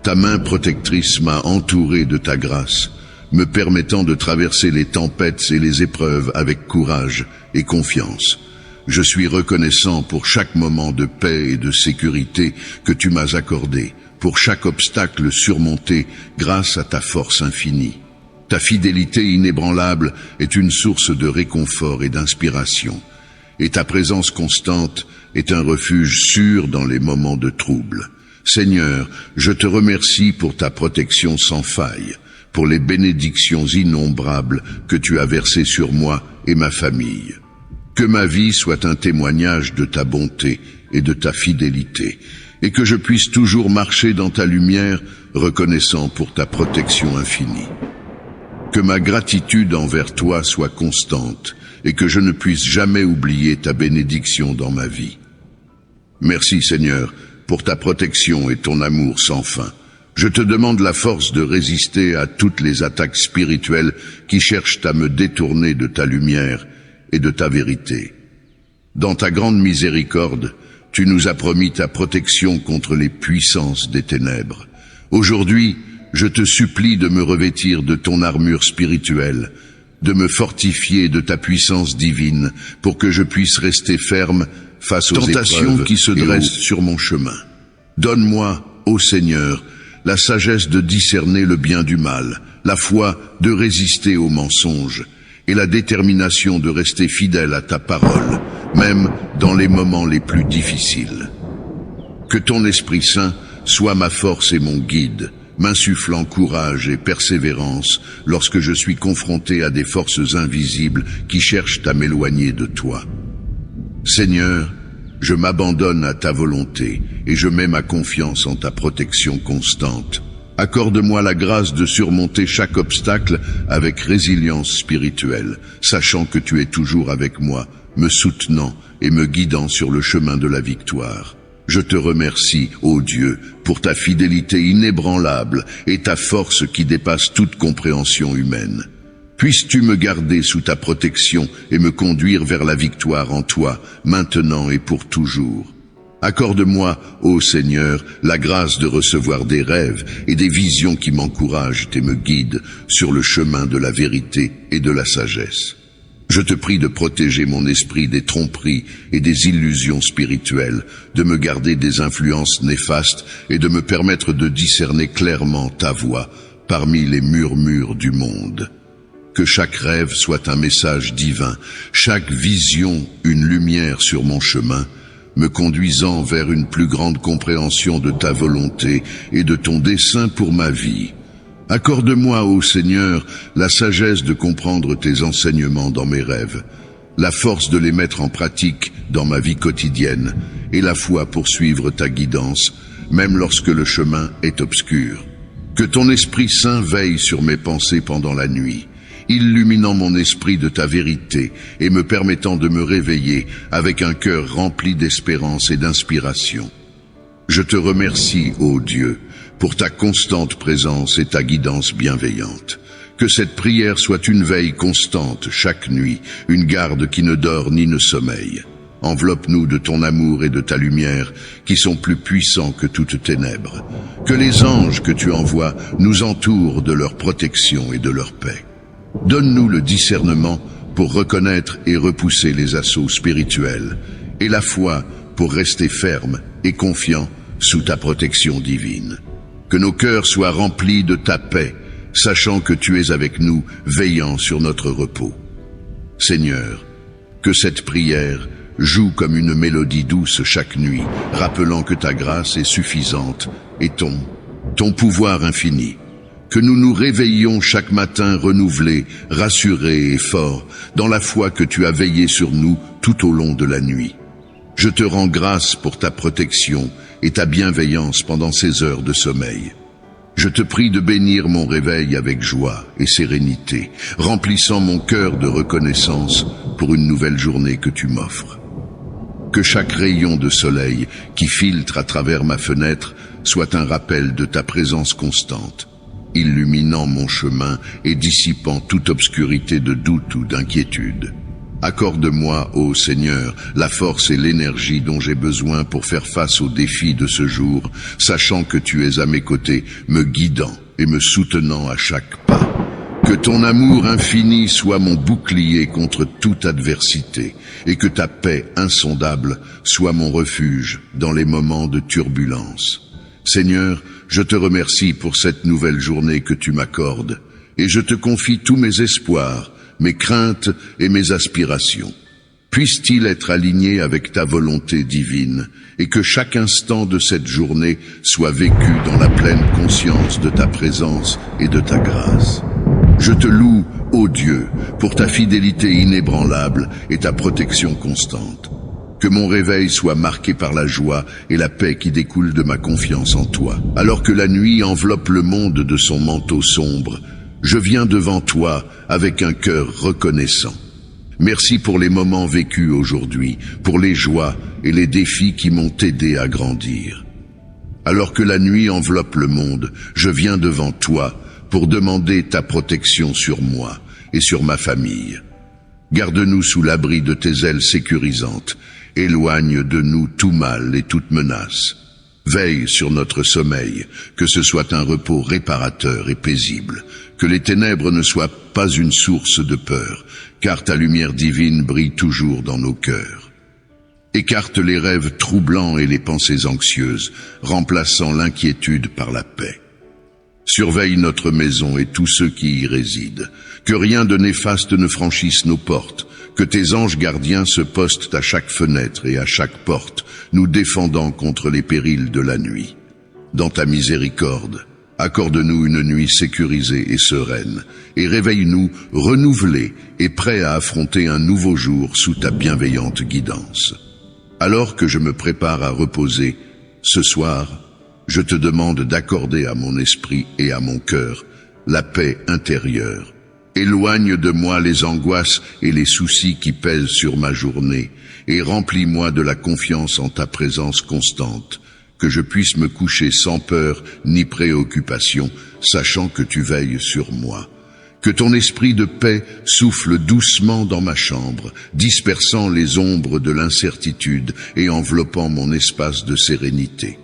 Ta main protectrice m'a entouré de ta grâce, me permettant de traverser les tempêtes et les épreuves avec courage et confiance. Je suis reconnaissant pour chaque moment de paix et de sécurité que tu m'as accordé, pour chaque obstacle surmonté grâce à ta force infinie. Ta fidélité inébranlable est une source de réconfort et d'inspiration, et ta présence constante est un refuge sûr dans les moments de trouble. Seigneur, je te remercie pour ta protection sans faille, pour les bénédictions innombrables que tu as versées sur moi et ma famille. Que ma vie soit un témoignage de ta bonté et de ta fidélité, et que je puisse toujours marcher dans ta lumière, reconnaissant pour ta protection infinie. Que ma gratitude envers toi soit constante, et que je ne puisse jamais oublier ta bénédiction dans ma vie. Merci Seigneur, pour ta protection et ton amour sans fin. Je te demande la force de résister à toutes les attaques spirituelles qui cherchent à me détourner de ta lumière et de ta vérité. Dans ta grande miséricorde, tu nous as promis ta protection contre les puissances des ténèbres. Aujourd'hui, je te supplie de me revêtir de ton armure spirituelle, de me fortifier de ta puissance divine pour que je puisse rester ferme face aux tentations qui se dressent sur mon chemin. Donne-moi, ô Seigneur, la sagesse de discerner le bien du mal, la foi de résister aux mensonges et la détermination de rester fidèle à ta parole, même dans les moments les plus difficiles. Que ton Esprit Saint soit ma force et mon guide, m'insufflant courage et persévérance lorsque je suis confronté à des forces invisibles qui cherchent à m'éloigner de toi. Seigneur, je m'abandonne à ta volonté et je mets ma confiance en ta protection constante. Accorde-moi la grâce de surmonter chaque obstacle avec résilience spirituelle, sachant que tu es toujours avec moi, me soutenant et me guidant sur le chemin de la victoire. Je te remercie, ô Dieu, pour ta fidélité inébranlable et ta force qui dépasse toute compréhension humaine. Puisses-tu me garder sous ta protection et me conduire vers la victoire en toi, maintenant et pour toujours. Accorde-moi, ô Seigneur, la grâce de recevoir des rêves et des visions qui m'encouragent et me guident sur le chemin de la vérité et de la sagesse. Je te prie de protéger mon esprit des tromperies et des illusions spirituelles, de me garder des influences néfastes et de me permettre de discerner clairement ta voix parmi les murmures du monde. Que chaque rêve soit un message divin, chaque vision une lumière sur mon chemin, me conduisant vers une plus grande compréhension de ta volonté et de ton dessein pour ma vie. Accorde-moi, ô Seigneur, la sagesse de comprendre tes enseignements dans mes rêves, la force de les mettre en pratique dans ma vie quotidienne et la foi pour suivre ta guidance, même lorsque le chemin est obscur. Que ton Esprit Saint veille sur mes pensées pendant la nuit, illuminant mon esprit de ta vérité et me permettant de me réveiller avec un cœur rempli d'espérance et d'inspiration. Je te remercie, ô Dieu, pour ta constante présence et ta guidance bienveillante. Que cette prière soit une veille constante chaque nuit, une garde qui ne dort ni ne sommeille. Enveloppe-nous de ton amour et de ta lumière, qui sont plus puissants que toute ténèbres. Que les anges que tu envoies nous entourent de leur protection et de leur paix. Donne-nous le discernement pour reconnaître et repousser les assauts spirituels, et la foi pour rester ferme et confiant sous ta protection divine. Que nos cœurs soient remplis de ta paix, sachant que tu es avec nous, veillant sur notre repos. Seigneur, que cette prière joue comme une mélodie douce chaque nuit, rappelant que ta grâce est suffisante et ton pouvoir infini. Que nous nous réveillions chaque matin renouvelés, rassurés et forts, dans la foi que tu as veillé sur nous tout au long de la nuit. Je te rends grâce pour ta protection et ta bienveillance pendant ces heures de sommeil. Je te prie de bénir mon réveil avec joie et sérénité, remplissant mon cœur de reconnaissance pour une nouvelle journée que tu m'offres. Que chaque rayon de soleil qui filtre à travers ma fenêtre soit un rappel de ta présence constante, illuminant mon chemin et dissipant toute obscurité de doute ou d'inquiétude. Accorde-moi, ô Seigneur, la force et l'énergie dont j'ai besoin pour faire face aux défis de ce jour, sachant que tu es à mes côtés, me guidant et me soutenant à chaque pas. Que ton amour infini soit mon bouclier contre toute adversité, et que ta paix insondable soit mon refuge dans les moments de turbulence. Seigneur, je te remercie pour cette nouvelle journée que tu m'accordes, et je te confie tous mes espoirs, mes craintes et mes aspirations. Puisse-t-il être aligné avec ta volonté divine, et que chaque instant de cette journée soit vécu dans la pleine conscience de ta présence et de ta grâce. Je te loue, ô Dieu, pour ta fidélité inébranlable et ta protection constante. Que mon réveil soit marqué par la joie et la paix qui découlent de ma confiance en toi. Alors que la nuit enveloppe le monde de son manteau sombre, je viens devant toi avec un cœur reconnaissant. Merci pour les moments vécus aujourd'hui, pour les joies et les défis qui m'ont aidé à grandir. Alors que la nuit enveloppe le monde, je viens devant toi pour demander ta protection sur moi et sur ma famille. Garde-nous sous l'abri de tes ailes sécurisantes, éloigne de nous tout mal et toute menace. Veille sur notre sommeil, que ce soit un repos réparateur et paisible, que les ténèbres ne soient pas une source de peur, car ta lumière divine brille toujours dans nos cœurs. Écarte les rêves troublants et les pensées anxieuses, remplaçant l'inquiétude par la paix. Surveille notre maison et tous ceux qui y résident, que rien de néfaste ne franchisse nos portes, que tes anges gardiens se postent à chaque fenêtre et à chaque porte, nous défendant contre les périls de la nuit. Dans ta miséricorde, accorde-nous une nuit sécurisée et sereine, et réveille-nous renouvelés et prêts à affronter un nouveau jour sous ta bienveillante guidance. Alors que je me prépare à reposer, ce soir, je te demande d'accorder à mon esprit et à mon cœur la paix intérieure. Éloigne de moi les angoisses et les soucis qui pèsent sur ma journée, et remplis-moi de la confiance en ta présence constante, que je puisse me coucher sans peur ni préoccupation, sachant que tu veilles sur moi. Que ton esprit de paix souffle doucement dans ma chambre, dispersant les ombres de l'incertitude et enveloppant mon espace de sérénité.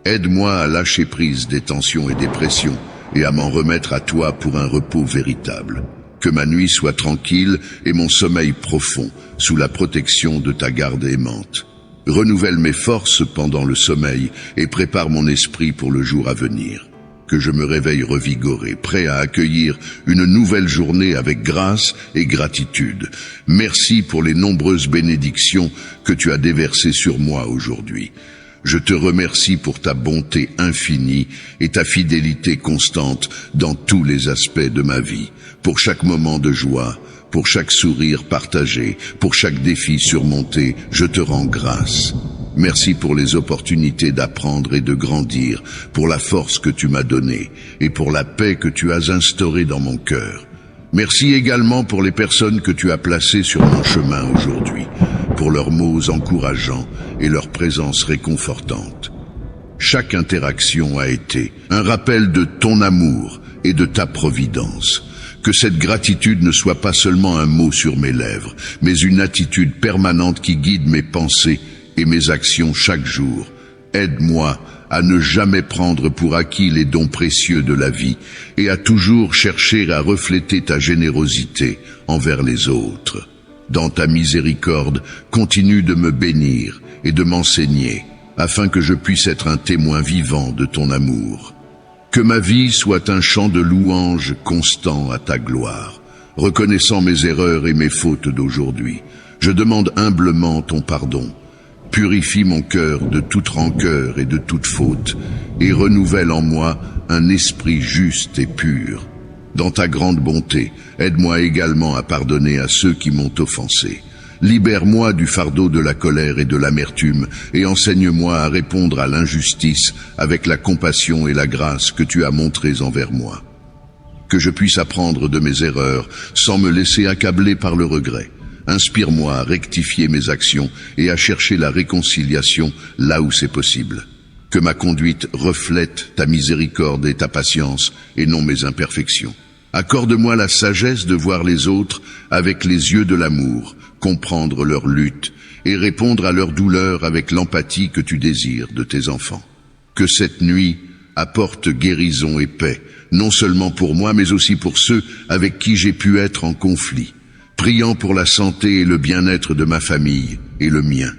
Aide-moi à lâcher prise des tensions et des pressions, et à m'en remettre à toi pour un repos véritable. Que ma nuit soit tranquille et mon sommeil profond, sous la protection de ta garde aimante. Renouvelle mes forces pendant le sommeil et prépare mon esprit pour le jour à venir. Que je me réveille revigoré, prêt à accueillir une nouvelle journée avec grâce et gratitude. Merci pour les nombreuses bénédictions que tu as déversées sur moi aujourd'hui. Je te remercie pour ta bonté infinie et ta fidélité constante dans tous les aspects de ma vie, pour chaque moment de joie, pour chaque sourire partagé, pour chaque défi surmonté, je te rends grâce. Merci pour les opportunités d'apprendre et de grandir, pour la force que tu m'as donnée et pour la paix que tu as instaurée dans mon cœur. Merci également pour les personnes que tu as placées sur mon chemin aujourd'hui, pour leurs mots encourageants et leur présence réconfortante. Chaque interaction a été un rappel de ton amour et de ta providence. Que cette gratitude ne soit pas seulement un mot sur mes lèvres, mais une attitude permanente qui guide mes pensées et mes actions chaque jour. Aide-moi à ne jamais prendre pour acquis les dons précieux de la vie et à toujours chercher à refléter ta générosité envers les autres. Dans ta miséricorde, continue de me bénir et de m'enseigner, afin que je puisse être un témoin vivant de ton amour. Que ma vie soit un chant de louange constant à ta gloire, reconnaissant mes erreurs et mes fautes d'aujourd'hui. Je demande humblement ton pardon. Purifie mon cœur de toute rancœur et de toute faute, et renouvelle en moi un esprit juste et pur. Dans ta grande bonté, aide-moi également à pardonner à ceux qui m'ont offensé. Libère-moi du fardeau de la colère et de l'amertume, et enseigne-moi à répondre à l'injustice avec la compassion et la grâce que tu as montrées envers moi. Que je puisse apprendre de mes erreurs sans me laisser accabler par le regret. Inspire-moi à rectifier mes actions et à chercher la réconciliation là où c'est possible. Que ma conduite reflète ta miséricorde et ta patience et non mes imperfections. Accorde-moi la sagesse de voir les autres avec les yeux de l'amour, comprendre leur lutte et répondre à leurs douleurs avec l'empathie que tu désires de tes enfants. Que cette nuit apporte guérison et paix, non seulement pour moi, mais aussi pour ceux avec qui j'ai pu être en conflit, priant pour la santé et le bien-être de ma famille et le mien.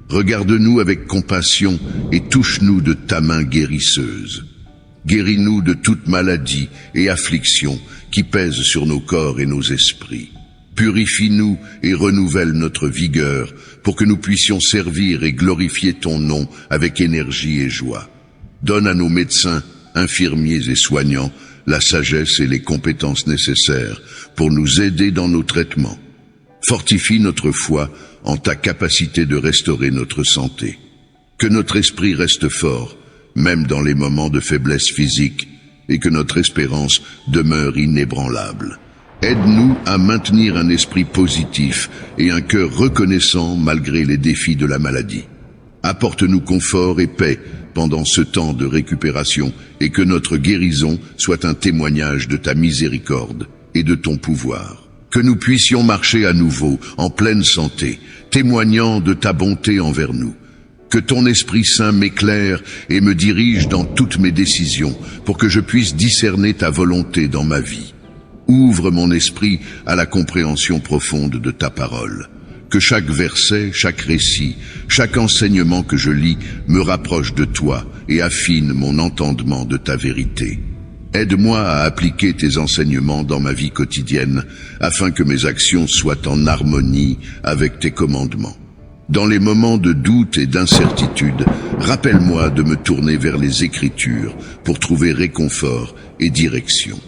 Regarde-nous avec compassion et touche-nous de ta main guérisseuse. Guéris-nous de toute maladie et affliction qui pèsent sur nos corps et nos esprits. Purifie-nous et renouvelle notre vigueur pour que nous puissions servir et glorifier ton nom avec énergie et joie. Donne à nos médecins, infirmiers et soignants la sagesse et les compétences nécessaires pour nous aider dans nos traitements. Fortifie notre foi en ta capacité de restaurer notre santé. Que notre esprit reste fort, même dans les moments de faiblesse physique, et que notre espérance demeure inébranlable. Aide-nous à maintenir un esprit positif et un cœur reconnaissant malgré les défis de la maladie. Apporte-nous confort et paix pendant ce temps de récupération et que notre guérison soit un témoignage de ta miséricorde et de ton pouvoir. Que nous puissions marcher à nouveau en pleine santé, témoignant de ta bonté envers nous. Que ton Esprit Saint m'éclaire et me dirige dans toutes mes décisions pour que je puisse discerner ta volonté dans ma vie. Ouvre mon esprit à la compréhension profonde de ta parole. Que chaque verset, chaque récit, chaque enseignement que je lis me rapproche de toi et affine mon entendement de ta vérité. Aide-moi à appliquer tes enseignements dans ma vie quotidienne afin que mes actions soient en harmonie avec tes commandements. Dans les moments de doute et d'incertitude, rappelle-moi de me tourner vers les Écritures pour trouver réconfort et direction.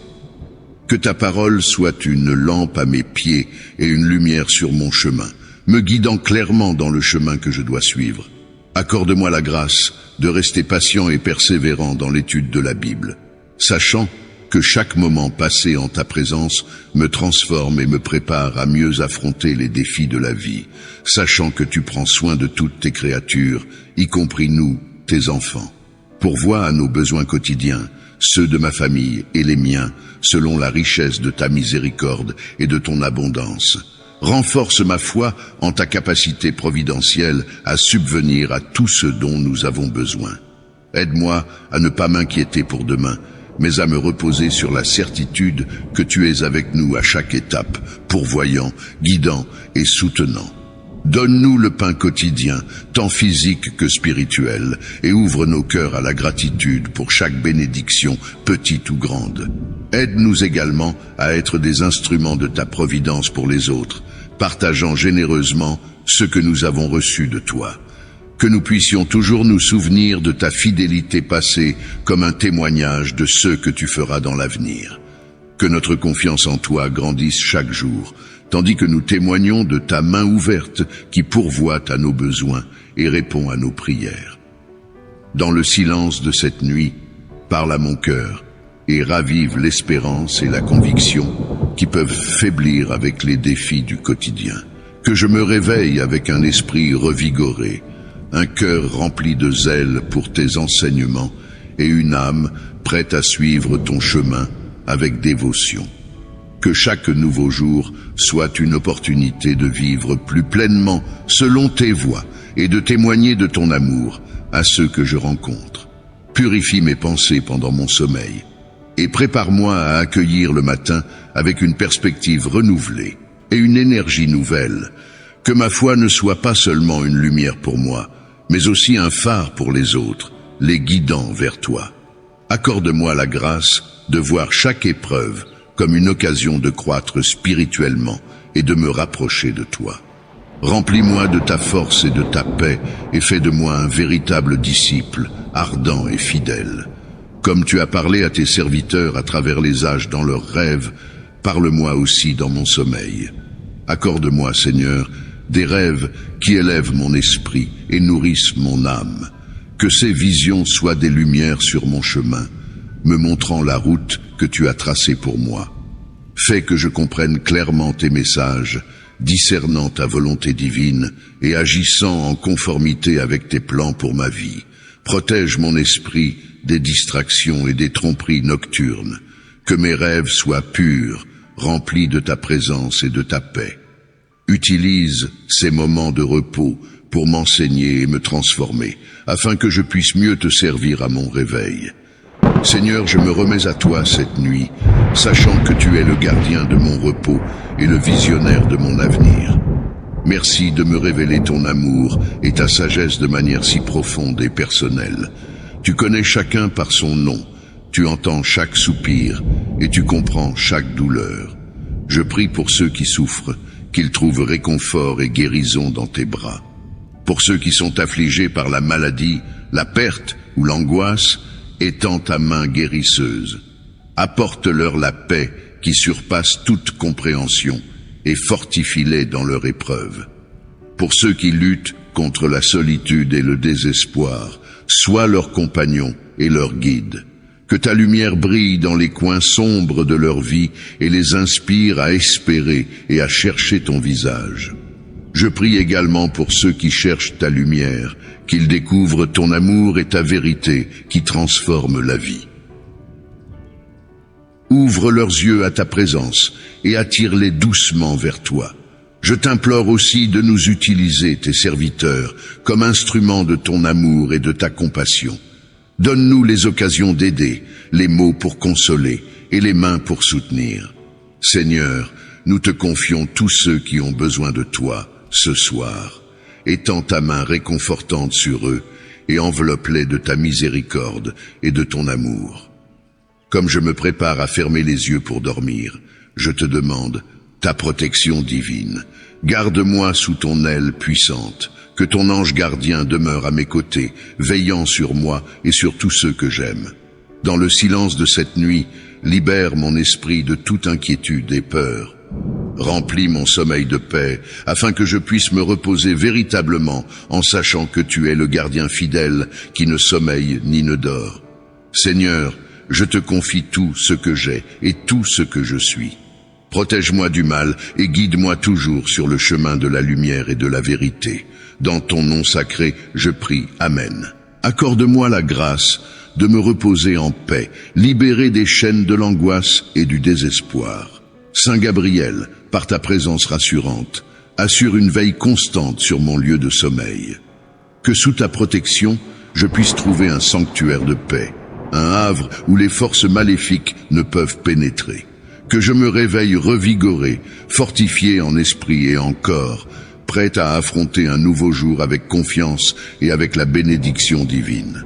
Que ta parole soit une lampe à mes pieds et une lumière sur mon chemin, me guidant clairement dans le chemin que je dois suivre. Accorde-moi la grâce de rester patient et persévérant dans l'étude de la Bible, sachant que chaque moment passé en ta présence me transforme et me prépare à mieux affronter les défis de la vie, sachant que tu prends soin de toutes tes créatures, y compris nous, tes enfants. Pourvois à nos besoins quotidiens, ceux de ma famille et les miens, selon la richesse de ta miséricorde et de ton abondance. Renforce ma foi en ta capacité providentielle à subvenir à tout ce dont nous avons besoin. Aide-moi à ne pas m'inquiéter pour demain, mais à me reposer sur la certitude que tu es avec nous à chaque étape, pourvoyant, guidant et soutenant. Donne-nous le pain quotidien, tant physique que spirituel, et ouvre nos cœurs à la gratitude pour chaque bénédiction, petite ou grande. Aide-nous également à être des instruments de ta providence pour les autres, partageant généreusement ce que nous avons reçu de toi. Que nous puissions toujours nous souvenir de ta fidélité passée comme un témoignage de ce que tu feras dans l'avenir. Que notre confiance en toi grandisse chaque jour, tandis que nous témoignons de ta main ouverte qui pourvoit à nos besoins et répond à nos prières. Dans le silence de cette nuit, parle à mon cœur et ravive l'espérance et la conviction qui peuvent faiblir avec les défis du quotidien. Que je me réveille avec un esprit revigoré, un cœur rempli de zèle pour tes enseignements et une âme prête à suivre ton chemin avec dévotion. Que chaque nouveau jour soit une opportunité de vivre plus pleinement selon tes voies et de témoigner de ton amour à ceux que je rencontre. Purifie mes pensées pendant mon sommeil et prépare-moi à accueillir le matin avec une perspective renouvelée et une énergie nouvelle. Que ma foi ne soit pas seulement une lumière pour moi, mais aussi un phare pour les autres, les guidant vers toi. Accorde-moi la grâce de voir chaque épreuve comme une occasion de croître spirituellement et de me rapprocher de toi. Remplis-moi de ta force et de ta paix et fais de moi un véritable disciple, ardent et fidèle. Comme tu as parlé à tes serviteurs à travers les âges dans leurs rêves, parle-moi aussi dans mon sommeil. Accorde-moi, Seigneur, des rêves qui élèvent mon esprit et nourrissent mon âme. Que ces visions soient des lumières sur mon chemin, me montrant la route que tu as tracée pour moi. Fais que je comprenne clairement tes messages, discernant ta volonté divine et agissant en conformité avec tes plans pour ma vie. Protège mon esprit des distractions et des tromperies nocturnes. Que mes rêves soient purs, remplis de ta présence et de ta paix. Utilise ces moments de repos pour m'enseigner et me transformer, afin que je puisse mieux te servir à mon réveil. Seigneur, je me remets à toi cette nuit, sachant que tu es le gardien de mon repos et le visionnaire de mon avenir. Merci de me révéler ton amour et ta sagesse de manière si profonde et personnelle. Tu connais chacun par son nom, tu entends chaque soupir et tu comprends chaque douleur. Je prie pour ceux qui souffrent, qu'ils trouvent réconfort et guérison dans tes bras. Pour ceux qui sont affligés par la maladie, la perte ou l'angoisse, étends ta main guérisseuse. Apporte-leur la paix qui surpasse toute compréhension et fortifie-les dans leur épreuve. Pour ceux qui luttent contre la solitude et le désespoir, sois leur compagnon et leur guide. Que ta lumière brille dans les coins sombres de leur vie et les inspire à espérer et à chercher ton visage. Je prie également pour ceux qui cherchent ta lumière, qu'ils découvrent ton amour et ta vérité qui transforment la vie. Ouvre leurs yeux à ta présence et attire-les doucement vers toi. Je t'implore aussi de nous utiliser, tes serviteurs, comme instruments de ton amour et de ta compassion. Donne-nous les occasions d'aider, les mots pour consoler et les mains pour soutenir. Seigneur, nous te confions tous ceux qui ont besoin de toi ce soir. Étends ta main réconfortante sur eux et enveloppe-les de ta miséricorde et de ton amour. Comme je me prépare à fermer les yeux pour dormir, je te demande ta protection divine. Garde-moi sous ton aile puissante. Que ton ange gardien demeure à mes côtés, veillant sur moi et sur tous ceux que j'aime. Dans le silence de cette nuit, libère mon esprit de toute inquiétude et peur. Remplis mon sommeil de paix, afin que je puisse me reposer véritablement en sachant que tu es le gardien fidèle qui ne sommeille ni ne dort. Seigneur, je te confie tout ce que j'ai et tout ce que je suis. Protège-moi du mal et guide-moi toujours sur le chemin de la lumière et de la vérité. Dans ton nom sacré, je prie. Amen. Accorde-moi la grâce de me reposer en paix, libéré des chaînes de l'angoisse et du désespoir. Saint Gabriel, par ta présence rassurante, assure une veille constante sur mon lieu de sommeil. Que sous ta protection, je puisse trouver un sanctuaire de paix, un havre où les forces maléfiques ne peuvent pénétrer. Que je me réveille revigoré, fortifié en esprit et en corps, prêt à affronter un nouveau jour avec confiance et avec la bénédiction divine.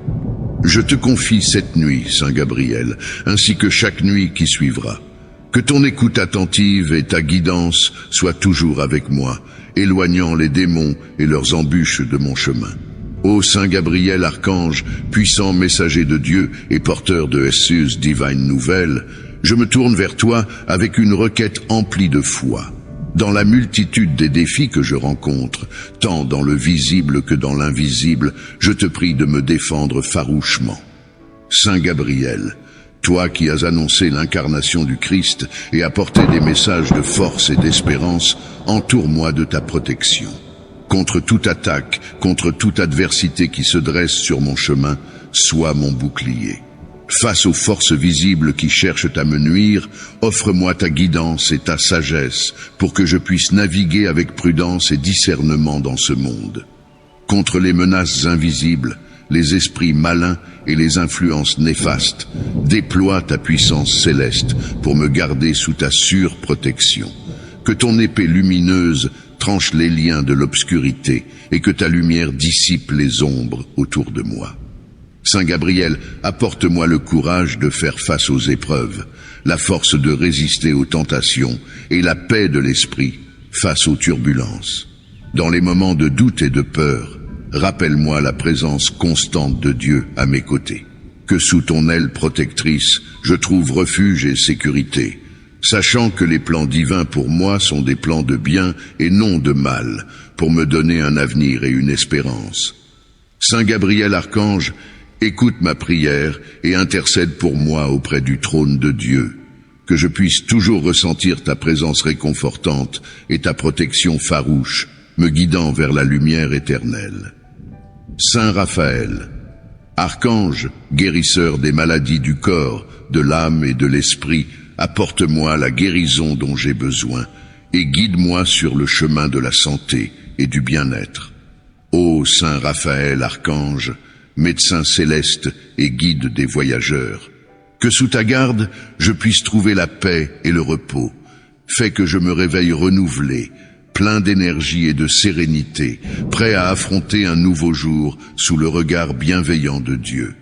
Je te confie cette nuit, Saint Gabriel, ainsi que chaque nuit qui suivra. Que ton écoute attentive et ta guidance soient toujours avec moi, éloignant les démons et leurs embûches de mon chemin. Ô Saint Gabriel, archange, puissant messager de Dieu et porteur de SUS divine nouvelle, je me tourne vers toi avec une requête emplie de foi. Dans la multitude des défis que je rencontre, tant dans le visible que dans l'invisible, je te prie de me défendre farouchement. Saint Gabriel, toi qui as annoncé l'incarnation du Christ et apporté des messages de force et d'espérance, entoure-moi de ta protection. Contre toute attaque, contre toute adversité qui se dresse sur mon chemin, sois mon bouclier. Face aux forces visibles qui cherchent à me nuire, offre-moi ta guidance et ta sagesse pour que je puisse naviguer avec prudence et discernement dans ce monde. Contre les menaces invisibles, les esprits malins et les influences néfastes, déploie ta puissance céleste pour me garder sous ta surprotection. Que ton épée lumineuse tranche les liens de l'obscurité et que ta lumière dissipe les ombres autour de moi. Saint Gabriel, apporte-moi le courage de faire face aux épreuves, la force de résister aux tentations et la paix de l'esprit face aux turbulences. Dans les moments de doute et de peur, rappelle-moi la présence constante de Dieu à mes côtés. Que sous ton aile protectrice, je trouve refuge et sécurité, sachant que les plans divins pour moi sont des plans de bien et non de mal, pour me donner un avenir et une espérance. Saint Gabriel archange, écoute ma prière et intercède pour moi auprès du trône de Dieu, que je puisse toujours ressentir ta présence réconfortante et ta protection farouche, me guidant vers la lumière éternelle. Saint Raphaël, archange, guérisseur des maladies du corps, de l'âme et de l'esprit, apporte-moi la guérison dont j'ai besoin et guide-moi sur le chemin de la santé et du bien-être. Ô Saint Raphaël, archange, médecin céleste et guide des voyageurs, Que sous ta garde, je puisse trouver la paix et le repos. Fais que je me réveille renouvelé, plein d'énergie et de sérénité, prêt à affronter un nouveau jour sous le regard bienveillant de Dieu.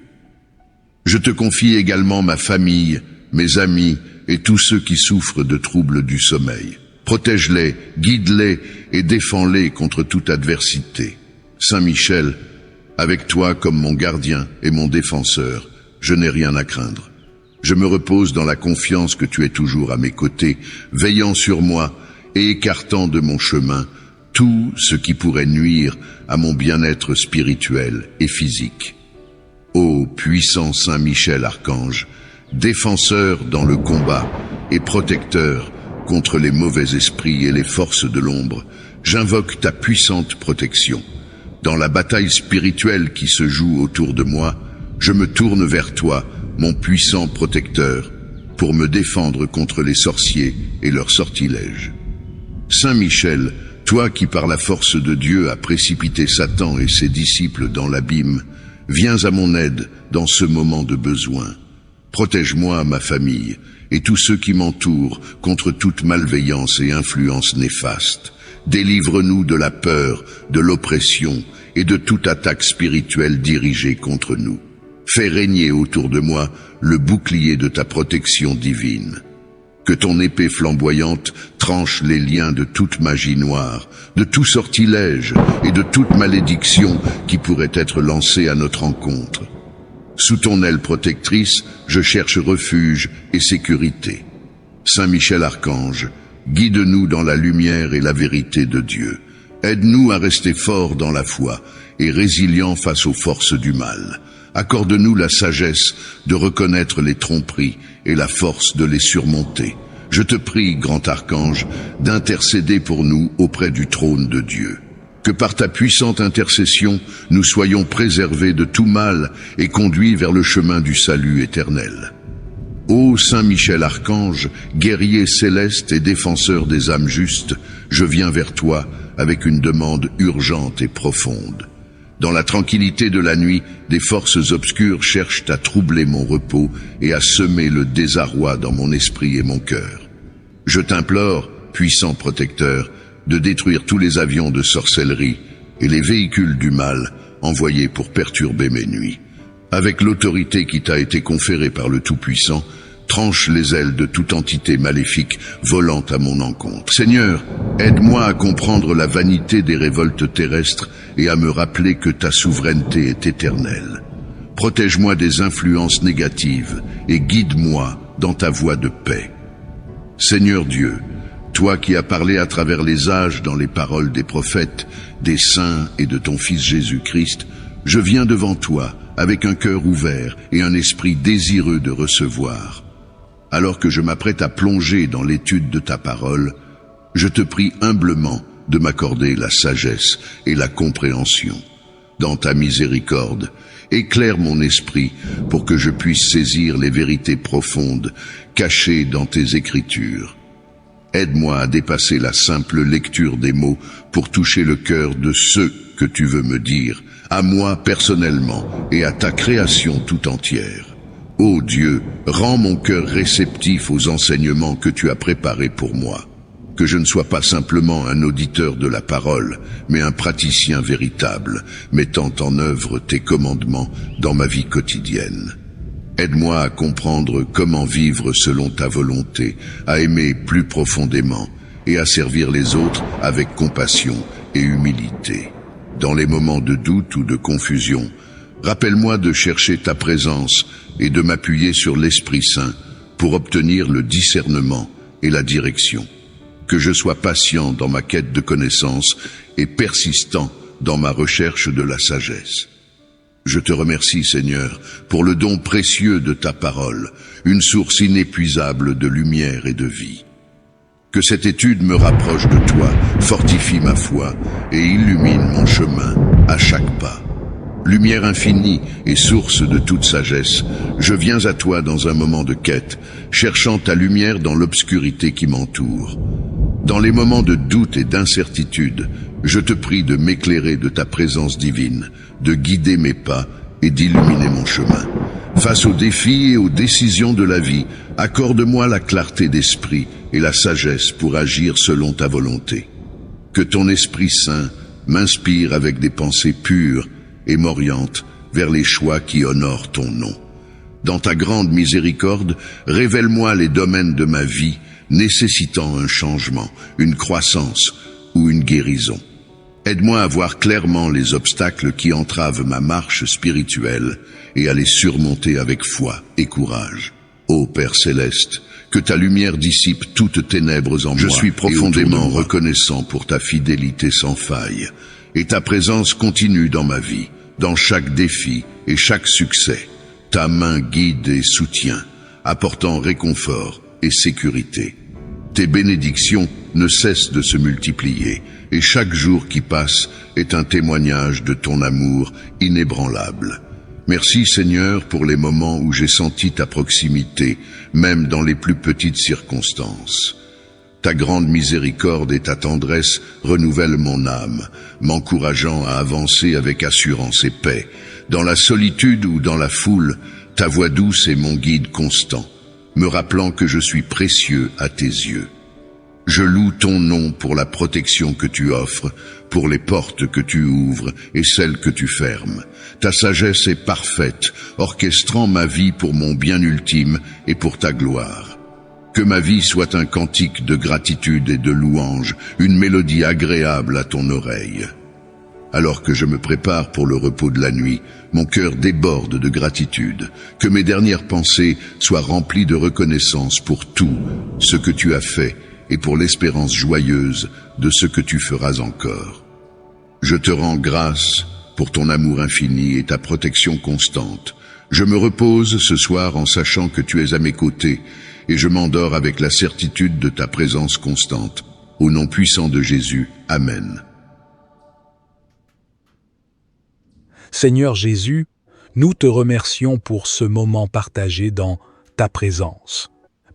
Je te confie également ma famille, mes amis et tous ceux qui souffrent de troubles du sommeil. Protège-les, guide-les et défends-les contre toute adversité. Saint Michel, avec toi comme mon gardien et mon défenseur, je n'ai rien à craindre. Je me repose dans la confiance que tu es toujours à mes côtés, veillant sur moi et écartant de mon chemin tout ce qui pourrait nuire à mon bien-être spirituel et physique. Ô puissant Saint Michel Archange, défenseur dans le combat et protecteur contre les mauvais esprits et les forces de l'ombre, j'invoque ta puissante protection. Dans la bataille spirituelle qui se joue autour de moi, je me tourne vers toi, mon puissant protecteur, pour me défendre contre les sorciers et leurs sortilèges. Saint Michel, toi qui par la force de Dieu as précipité Satan et ses disciples dans l'abîme, viens à mon aide dans ce moment de besoin. Protège-moi, ma famille, et tous ceux qui m'entourent contre toute malveillance et influence néfaste. Délivre-nous de la peur, de l'oppression et de toute attaque spirituelle dirigée contre nous. Fais régner autour de moi le bouclier de ta protection divine. Que ton épée flamboyante tranche les liens de toute magie noire, de tout sortilège et de toute malédiction qui pourrait être lancée à notre encontre. Sous ton aile protectrice, je cherche refuge et sécurité. Saint Michel Archange, guide-nous dans la lumière et la vérité de Dieu. Aide-nous à rester forts dans la foi et résilients face aux forces du mal. Accorde-nous la sagesse de reconnaître les tromperies et la force de les surmonter. Je te prie, grand archange, d'intercéder pour nous auprès du trône de Dieu. Que par ta puissante intercession, nous soyons préservés de tout mal et conduits vers le chemin du salut éternel. Ô Saint Michel Archange, guerrier céleste et défenseur des âmes justes, je viens vers toi avec une demande urgente et profonde. Dans la tranquillité de la nuit, des forces obscures cherchent à troubler mon repos et à semer le désarroi dans mon esprit et mon cœur. Je t'implore, puissant protecteur, de détruire tous les avions de sorcellerie et les véhicules du mal envoyés pour perturber mes nuits. Avec l'autorité qui t'a été conférée par le Tout-Puissant, tranche les ailes de toute entité maléfique volant à mon encontre. Seigneur, aide-moi à comprendre la vanité des révoltes terrestres et à me rappeler que ta souveraineté est éternelle. Protège-moi des influences négatives et guide-moi dans ta voie de paix. Seigneur Dieu, toi qui as parlé à travers les âges dans les paroles des prophètes, des saints et de ton Fils Jésus-Christ, je viens devant toi avec un cœur ouvert et un esprit désireux de recevoir. Alors que je m'apprête à plonger dans l'étude de ta parole, je te prie humblement de m'accorder la sagesse et la compréhension. Dans ta miséricorde, éclaire mon esprit pour que je puisse saisir les vérités profondes cachées dans tes Écritures. Aide-moi à dépasser la simple lecture des mots pour toucher le cœur de ceux que tu veux me dire, à moi personnellement et à ta création tout entière. Ô Dieu, rends mon cœur réceptif aux enseignements que tu as préparés pour moi. Que je ne sois pas simplement un auditeur de la parole, mais un praticien véritable, mettant en œuvre tes commandements dans ma vie quotidienne. Aide-moi à comprendre comment vivre selon ta volonté, à aimer plus profondément et à servir les autres avec compassion et humilité. Dans les moments de doute ou de confusion, rappelle-moi de chercher ta présence et de m'appuyer sur l'Esprit Saint pour obtenir le discernement et la direction. Que je sois patient dans ma quête de connaissance et persistant dans ma recherche de la sagesse. Je te remercie, Seigneur, pour le don précieux de ta parole, une source inépuisable de lumière et de vie. Que cette étude me rapproche de toi, fortifie ma foi et illumine mon chemin à chaque pas. Lumière infinie et source de toute sagesse, je viens à toi dans un moment de quête, cherchant ta lumière dans l'obscurité qui m'entoure. Dans les moments de doute et d'incertitude, je te prie de m'éclairer de ta présence divine, de guider mes pas et d'illuminer mon chemin. Face aux défis et aux décisions de la vie, accorde-moi la clarté d'esprit et la sagesse pour agir selon ta volonté. Que ton Esprit Saint m'inspire avec des pensées pures et m'oriente vers les choix qui honorent ton nom. Dans ta grande miséricorde, révèle-moi les domaines de ma vie nécessitant un changement, une croissance ou une guérison. Aide-moi à voir clairement les obstacles qui entravent ma marche spirituelle et à les surmonter avec foi et courage. Ô Père Céleste, que ta lumière dissipe toutes ténèbres en moi. Je suis profondément reconnaissant pour ta fidélité sans faille et ta présence continue dans ma vie, dans chaque défi et chaque succès. Ta main guide et soutient, apportant réconfort et sécurité. Tes bénédictions ne cessent de se multiplier, et chaque jour qui passe est un témoignage de ton amour inébranlable. Merci Seigneur pour les moments où j'ai senti ta proximité, même dans les plus petites circonstances. Ta grande miséricorde et ta tendresse renouvellent mon âme, m'encourageant à avancer avec assurance et paix. Dans la solitude ou dans la foule, ta voix douce est mon guide constant, me rappelant que je suis précieux à tes yeux. Je loue ton nom pour la protection que tu offres, pour les portes que tu ouvres et celles que tu fermes. Ta sagesse est parfaite, orchestrant ma vie pour mon bien ultime et pour ta gloire. Que ma vie soit un cantique de gratitude et de louange, une mélodie agréable à ton oreille. Alors que je me prépare pour le repos de la nuit, mon cœur déborde de gratitude. Que mes dernières pensées soient remplies de reconnaissance pour tout ce que tu as fait et pour l'espérance joyeuse de ce que tu feras encore. Je te rends grâce pour ton amour infini et ta protection constante. Je me repose ce soir en sachant que tu es à mes côtés et je m'endors avec la certitude de ta présence constante. Au nom puissant de Jésus, Amen. Seigneur Jésus, nous te remercions pour ce moment partagé dans ta présence.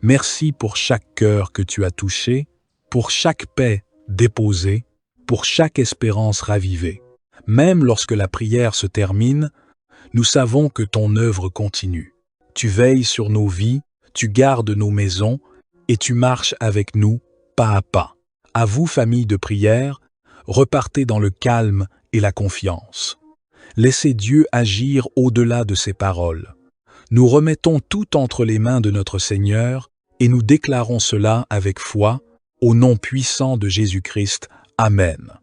Merci pour chaque cœur que tu as touché, pour chaque paix déposée, pour chaque espérance ravivée. Même lorsque la prière se termine, nous savons que ton œuvre continue. Tu veilles sur nos vies, tu gardes nos maisons et tu marches avec nous pas à pas. À vous, famille de prière, repartez dans le calme et la confiance. Laissez Dieu agir au-delà de ses paroles. Nous remettons tout entre les mains de notre Seigneur et nous déclarons cela avec foi, au nom puissant de Jésus-Christ. Amen.